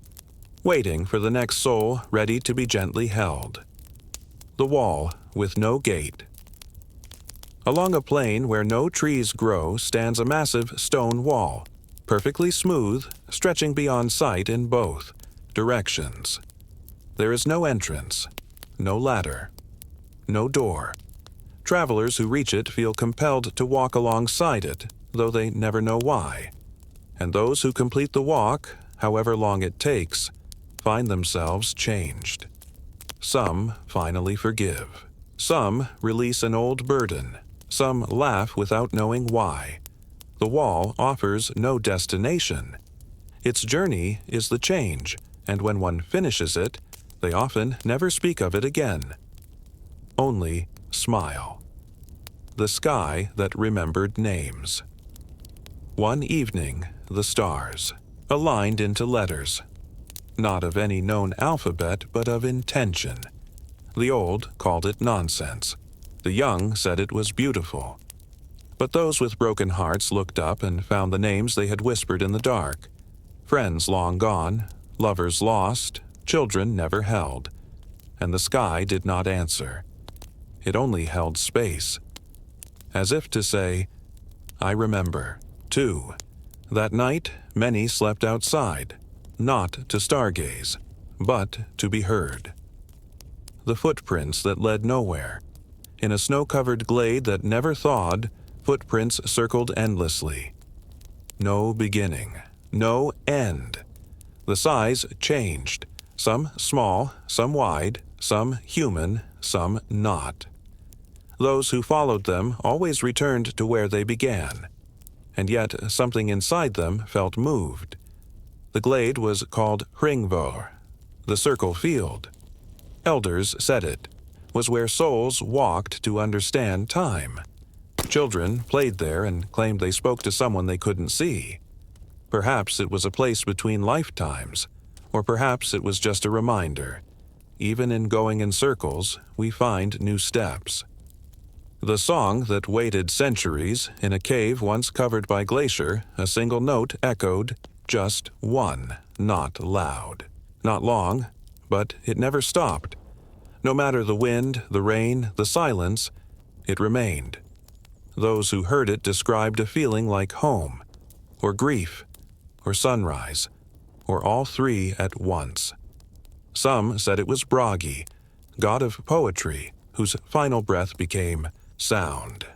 waiting for the next soul ready to be gently held. The wall with no gate. Along a plain where no trees grow stands a massive stone wall, perfectly smooth, stretching beyond sight in both directions. There is no entrance, no ladder, no door. Travelers who reach it feel compelled to walk alongside it, though they never know why. And those who complete the walk, however long it takes, find themselves changed. Some finally forgive. Some release an old burden. Some laugh without knowing why. The wall offers no destination. Its journey is the change, and when one finishes it, they often never speak of it again. Only smile. The sky that remembered names. One evening, the stars, aligned into letters. Not of any known alphabet, but of intention. The old called it nonsense. The young said it was beautiful. But those with broken hearts looked up and found the names they had whispered in the dark. Friends long gone, lovers lost, children never held. And the sky did not answer. It only held space. As if to say, I remember, too. That night, many slept outside, not to stargaze, but to be heard. The footprints that led nowhere. In a snow-covered glade that never thawed, footprints circled endlessly. No beginning, no end. The size changed, some small, some wide, some human, some not. Those who followed them always returned to where they began, and yet something inside them felt moved. The glade was called Hringvor, the circle field. Elders said it was where souls walked to understand time. Children played there and claimed they spoke to someone they couldn't see. Perhaps it was a place between lifetimes, or perhaps it was just a reminder. Even in going in circles, we find new steps. The song that waited centuries, in a cave once covered by glacier, a single note echoed, just one, not loud. Not long, but it never stopped. No matter the wind, the rain, the silence, it remained. Those who heard it described a feeling like home, or grief, or sunrise, or all three at once. Some said it was Bragi, god of poetry, whose final breath became sound.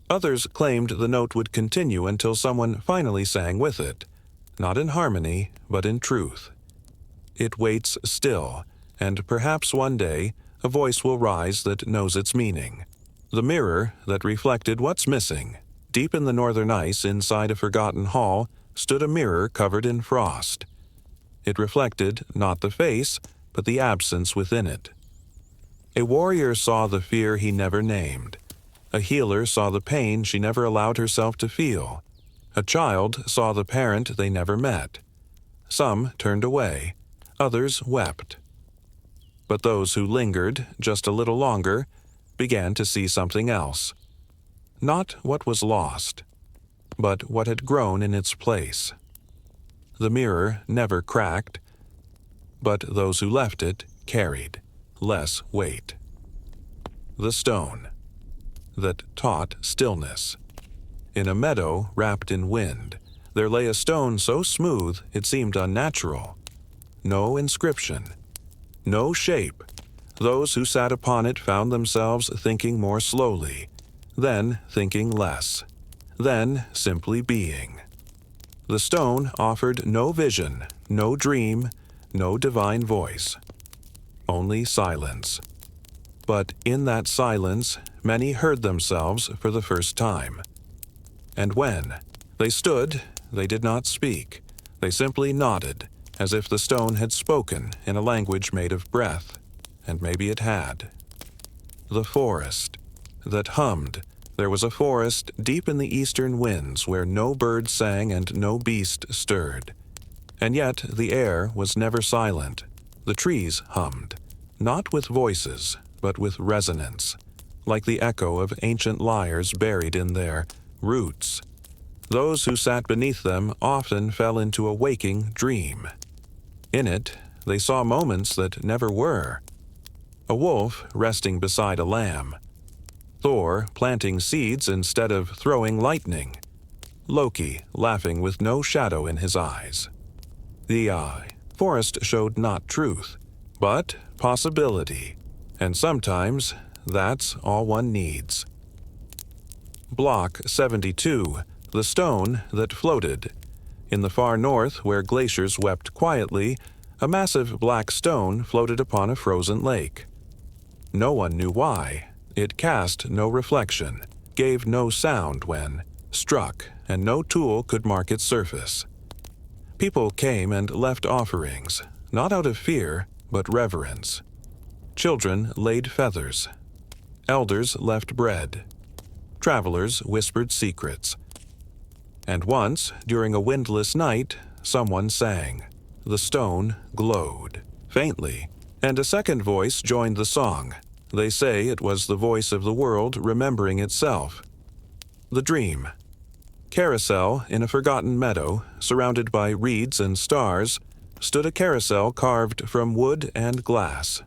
Others claimed the note would continue until someone finally sang with it, not in harmony, but in truth. It waits still, and perhaps one day a voice will rise that knows its meaning. The mirror that reflected what's missing. Deep in the northern ice inside a forgotten hall stood a mirror covered in frost. It reflected not the face, but the absence within it. A warrior saw the fear he never named. A healer saw the pain she never allowed herself to feel. A child saw the parent they never met. Some turned away, others wept. But those who lingered just a little longer began to see something else. Not what was lost, but what had grown in its place. The mirror never cracked, but those who left it carried less weight. The stone that taught stillness. In a meadow wrapped in wind, there lay a stone so smooth it seemed unnatural. No inscription, no shape. Those who sat upon it found themselves thinking more slowly, then thinking less, then simply being. The stone offered no vision, no dream, no divine voice, only silence. But in that silence, many heard themselves for the first time. And when they stood, they did not speak. They simply nodded, as if the stone had spoken in a language made of breath, and maybe it had. The forest that hummed. There was a forest deep in the eastern winds where no bird sang and no beast stirred. And yet the air was never silent. The trees hummed, not with voices, but with resonance, like the echo of ancient lyres buried in their roots. Those who sat beneath them often fell into a waking dream. In it, they saw moments that never were. A wolf resting beside a lamb. Thor planting seeds instead of throwing lightning. Loki laughing with no shadow in his eyes. The forest showed not truth, but possibility. And sometimes that's all one needs. Block 72, the stone that floated. In the far north, where glaciers wept quietly, a massive black stone floated upon a frozen lake. No one knew why. It cast no reflection, gave no sound when struck, and no tool could mark its surface. People came and left offerings, not out of fear, but reverence. Children laid feathers. Elders left bread. Travelers whispered secrets. And once, during a windless night, someone sang. The stone glowed, faintly, and a second voice joined the song. They say it was the voice of the world remembering itself. The dream. Carousel in a forgotten meadow, surrounded by reeds and stars, stood a carousel carved from wood and glass.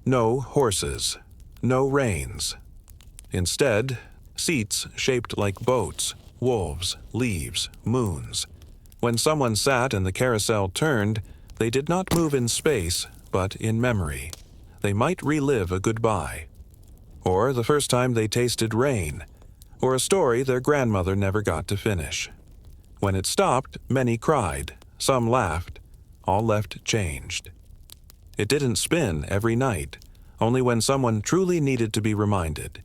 No horses, no reins. Instead, seats shaped like boats, wolves, leaves, moons. When someone sat and the carousel turned, they did not move in space, but in memory. They might relive a goodbye, or the first time they tasted rain, or a story their grandmother never got to finish. When it stopped, many cried, some laughed, all left changed. It didn't spin every night, only when someone truly needed to be reminded.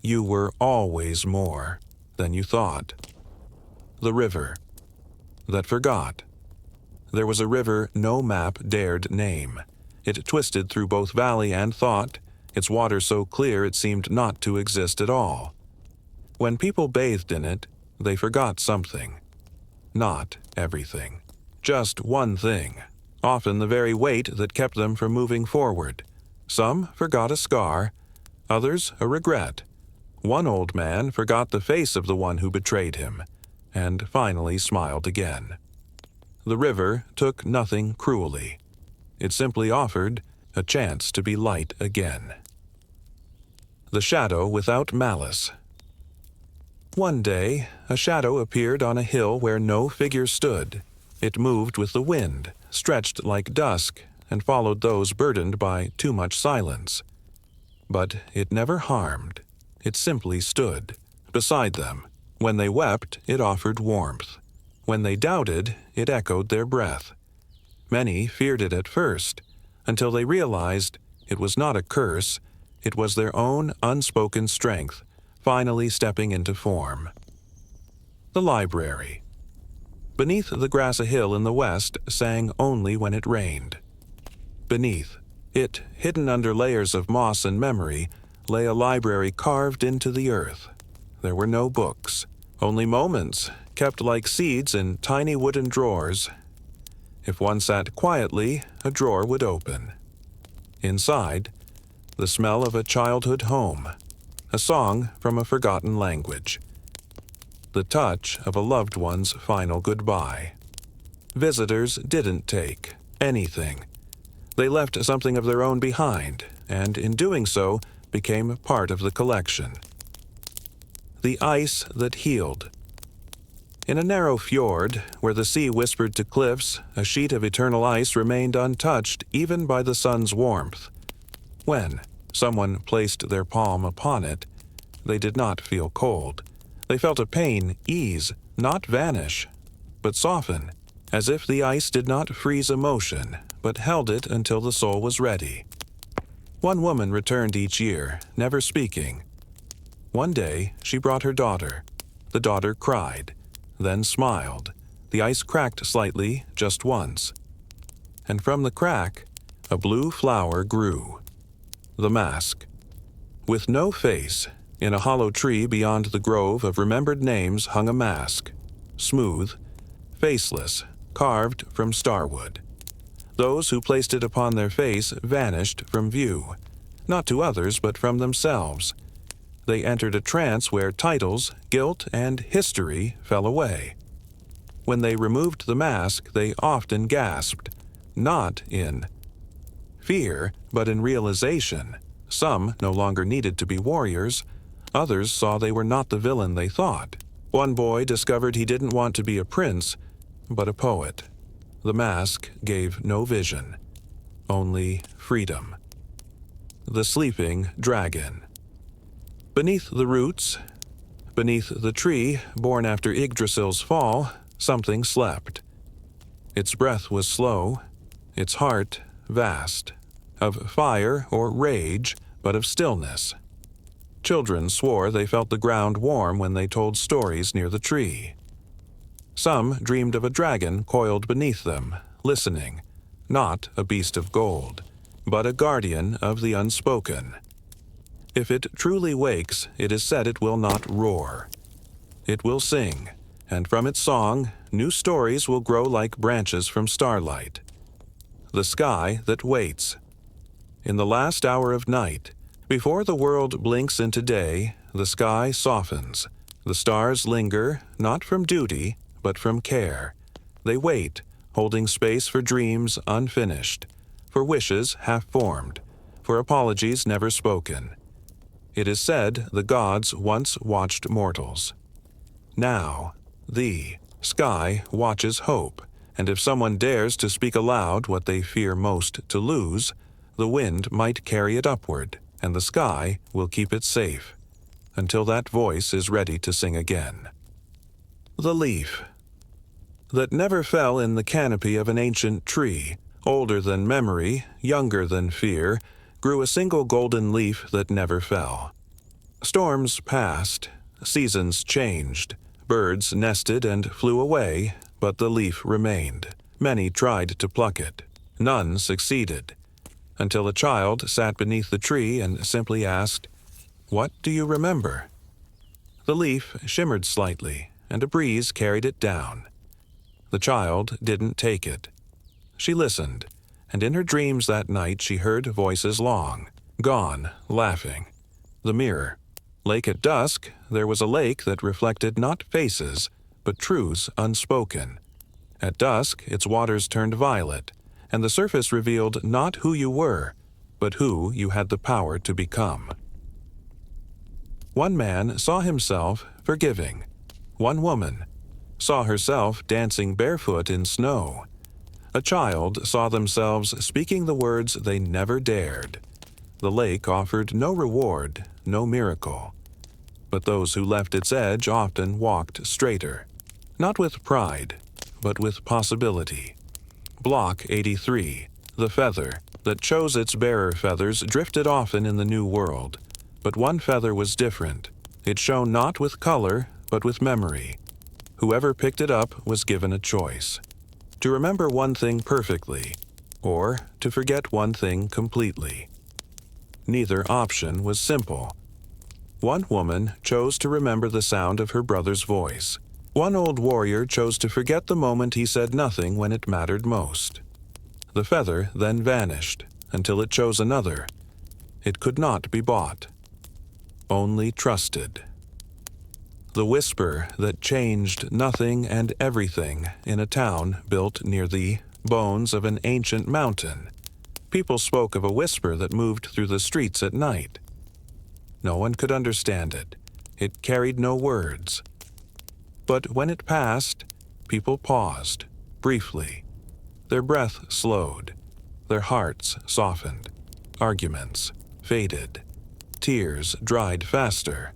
You were always more than you thought. The river that forgot. There was a river no map dared name. It twisted through both valley and thought, its water so clear it seemed not to exist at all. When people bathed in it, they forgot something. Not everything. Just one thing, often the very weight that kept them from moving forward. Some forgot a scar, others a regret. One old man forgot the face of the one who betrayed him, and finally smiled again. The river took nothing cruelly. It simply offered a chance to be light again. The shadow without malice. One day, a shadow appeared on a hill where no figure stood. It moved with the wind, stretched like dusk, and followed those burdened by too much silence. But it never harmed. It simply stood beside them. When they wept, it offered warmth. When they doubted, it echoed their breath. Many feared it at first, until they realized it was not a curse, it was their own unspoken strength, finally stepping into form. The library. Beneath the grass a hill in the west sang only when it rained. Beneath it, hidden under layers of moss and memory, lay a library carved into the earth. There were no books, only moments, kept like seeds in tiny wooden drawers. If one sat quietly, a drawer would open. Inside, the smell of a childhood home, a song from a forgotten language, the touch of a loved one's final goodbye. visitors didn't take anything. They left something of their own behind, and in doing so, became part of the collection. The ice that healed. In a narrow fjord, where the sea whispered to cliffs, a sheet of eternal ice remained untouched even by the sun's warmth. When someone placed their palm upon it, they did not feel cold. They felt a pain ease, not vanish, but soften, as if the ice did not freeze emotion, but held it until the soul was ready. One woman returned each year, never speaking. One day, she brought her daughter. The daughter cried, then smiled. The ice cracked slightly, just once. And from the crack, a blue flower grew. The mask. With no face, in a hollow tree beyond the grove of remembered names hung a mask, smooth, faceless, carved from starwood. Those who placed it upon their face vanished from view, not to others but from themselves. They entered a trance where titles, guilt, and history fell away. When they removed the mask, they often gasped, not in fear, but in realization. Some no longer needed to be warriors. Others saw they were not the villain they thought. One boy discovered he didn't want to be a prince, but a poet. The mask gave no vision, only freedom. The sleeping dragon. Beneath the roots, beneath the tree born after Yggdrasil's fall, something slept. Its breath was slow, its heart vast, of fire or rage, but of stillness. Children swore they felt the ground warm when they told stories near the tree. Some dreamed of a dragon coiled beneath them, listening, not a beast of gold, but a guardian of the unspoken. If it truly wakes, it is said it will not roar. It will sing, and from its song, new stories will grow like branches from starlight. The sky that waits. In the last hour of night, before the world blinks into day, the sky softens. The stars linger, not from duty, but from care. They wait, holding space for dreams unfinished, for wishes half-formed, for apologies never spoken. It is said the gods once watched mortals. Now, the sky watches hope, and if someone dares to speak aloud what they fear most to lose, the wind might carry it upward, and the sky will keep it safe, until that voice is ready to sing again. The leaf. That never fell in the canopy of an ancient tree, older than memory, younger than fear, grew a single golden leaf that never fell. Storms passed, seasons changed, birds nested and flew away, but the leaf remained. Many tried to pluck it. None succeeded, until a child sat beneath the tree and simply asked, "What do you remember?" The leaf shimmered slightly, and a breeze carried it down. The child didn't take it. She listened, and in her dreams that night she heard voices long, gone, laughing. The mirror. Lake at dusk, there was a lake that reflected not faces, but truths unspoken. At dusk, its waters turned violet, and the surface revealed not who you were, but who you had the power to become. One man saw himself forgiving. One woman saw herself dancing barefoot in snow. A child saw themselves speaking the words they never dared. The lake offered no reward, no miracle. But those who left its edge often walked straighter, not with pride, but with possibility. Block 83, the feather that chose its bearer feathers drifted often in the new world, but one feather was different. It shone not with color, but with memory. Whoever picked it up was given a choice: to remember one thing perfectly, or to forget one thing completely. Neither option was simple. One woman chose to remember the sound of her brother's voice. One old warrior chose to forget the moment he said nothing when it mattered most. The feather then vanished, until it chose another. It could not be bought, only trusted. The whisper that changed nothing and everything in a town built near the bones of an ancient mountain. People spoke of a whisper that moved through the streets at night. No one could understand it. It carried no words. But when it passed, people paused, briefly. Their breath slowed. Their hearts softened. Arguments faded. Tears dried faster.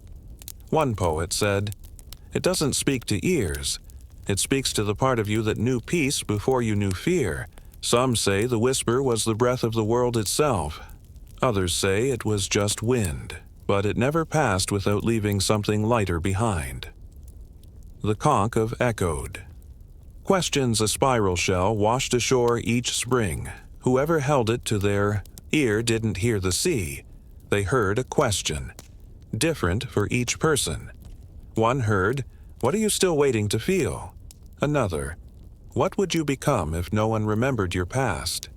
One poet said, "It doesn't speak to ears. It speaks to the part of you that knew peace before you knew fear." Some say the whisper was the breath of the world itself. Others say it was just wind, but it never passed without leaving something lighter behind. The conch of echoed. Questions a spiral shell washed ashore each spring. Whoever held it to their ear didn't hear the sea. They heard a question, different for each person. One heard, "What are you still waiting to feel?" Another, "What would you become if no one remembered your past?"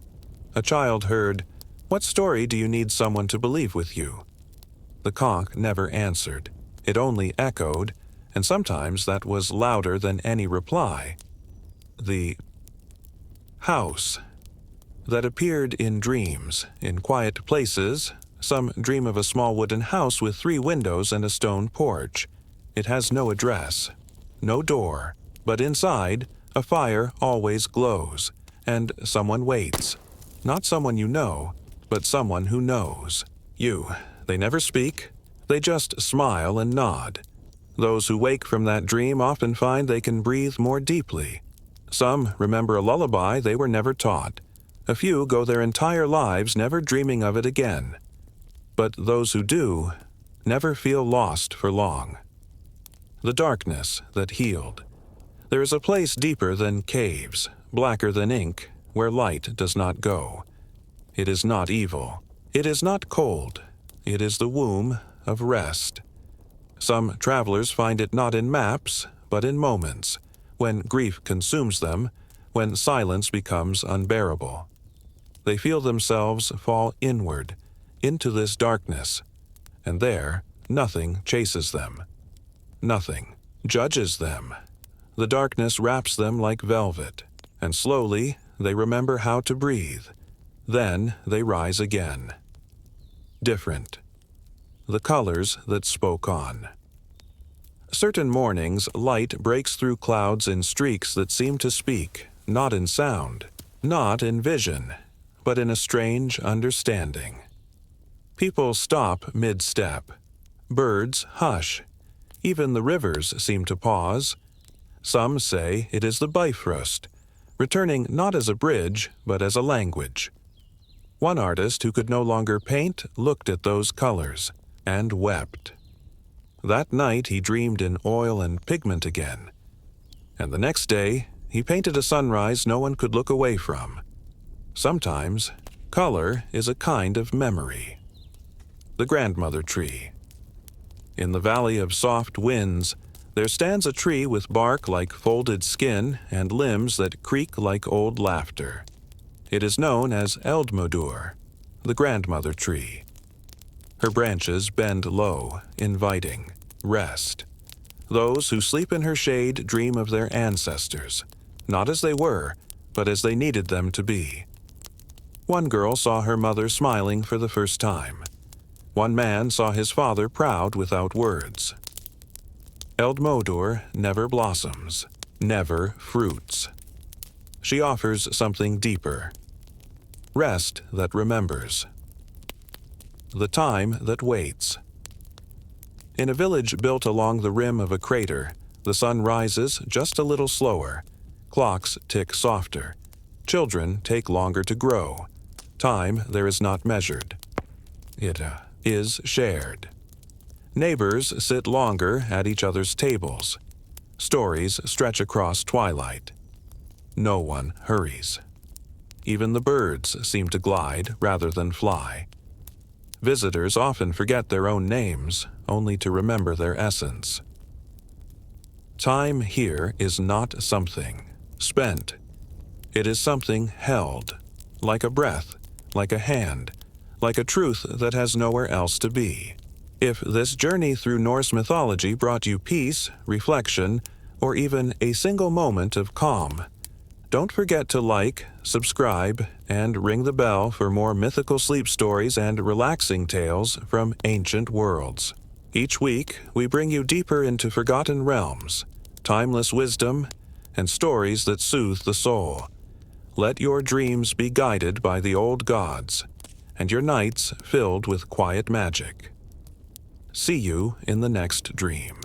A child heard, "What story do you need someone to believe with you?" The conch never answered. It only echoed, and sometimes that was louder than any reply. The house that appeared in dreams, in quiet places. Some dream of a small wooden house with 3 windows and a stone porch. It has no address, no door, but inside, a fire always glows, and someone waits. Not someone you know, but someone who knows you. They never speak. They just smile and nod. Those who wake from that dream often find they can breathe more deeply. Some remember a lullaby they were never taught. A few go their entire lives never dreaming of it again. But those who do never feel lost for long. The darkness that healed. There is a place deeper than caves, blacker than ink, where light does not go. It is not evil. It is not cold. It is the womb of rest. Some travelers find it not in maps, but in moments, when grief consumes them, when silence becomes unbearable. They feel themselves fall inward, into this darkness, and there nothing chases them. Nothing judges them. The darkness wraps them like velvet, and slowly they remember how to breathe. Then they rise again. Different. The colors that spoke on. Certain mornings, light breaks through clouds in streaks that seem to speak, not in sound, not in vision, but in a strange understanding. People stop mid-step. Birds hush. Even the rivers seem to pause. Some say it is the Bifrost, returning not as a bridge, but as a language. One artist who could no longer paint looked at those colors and wept. That night he dreamed in oil and pigment again. And the next day he painted a sunrise no one could look away from. Sometimes color is a kind of memory. The grandmother tree. In the valley of soft winds, there stands a tree with bark like folded skin and limbs that creak like old laughter. It is known as Eldmodur, the grandmother tree. Her branches bend low, inviting rest. Those who sleep in her shade dream of their ancestors, not as they were, but as they needed them to be. One girl saw her mother smiling for the first time. One man saw his father proud without words. Eldmodur never blossoms, never fruits. She offers something deeper. Rest that remembers. The time that waits. In a village built along the rim of a crater, the sun rises just a little slower. Clocks tick softer. Children take longer to grow. Time there is not measured. It is shared. Neighbors sit longer at each other's tables. Stories stretch across twilight. No one hurries. Even the birds seem to glide rather than fly. Visitors often forget their own names, only to remember their essence. Time here is not something spent. It is something held, like a breath, like a hand, like a truth that has nowhere else to be. If this journey through Norse mythology brought you peace, reflection, or even a single moment of calm, don't forget to like, subscribe, and ring the bell for more mythical sleep stories and relaxing tales from ancient worlds. Each week, we bring you deeper into forgotten realms, timeless wisdom, and stories that soothe the soul. Let your dreams be guided by the old gods, and your nights filled with quiet magic. See you in the next dream.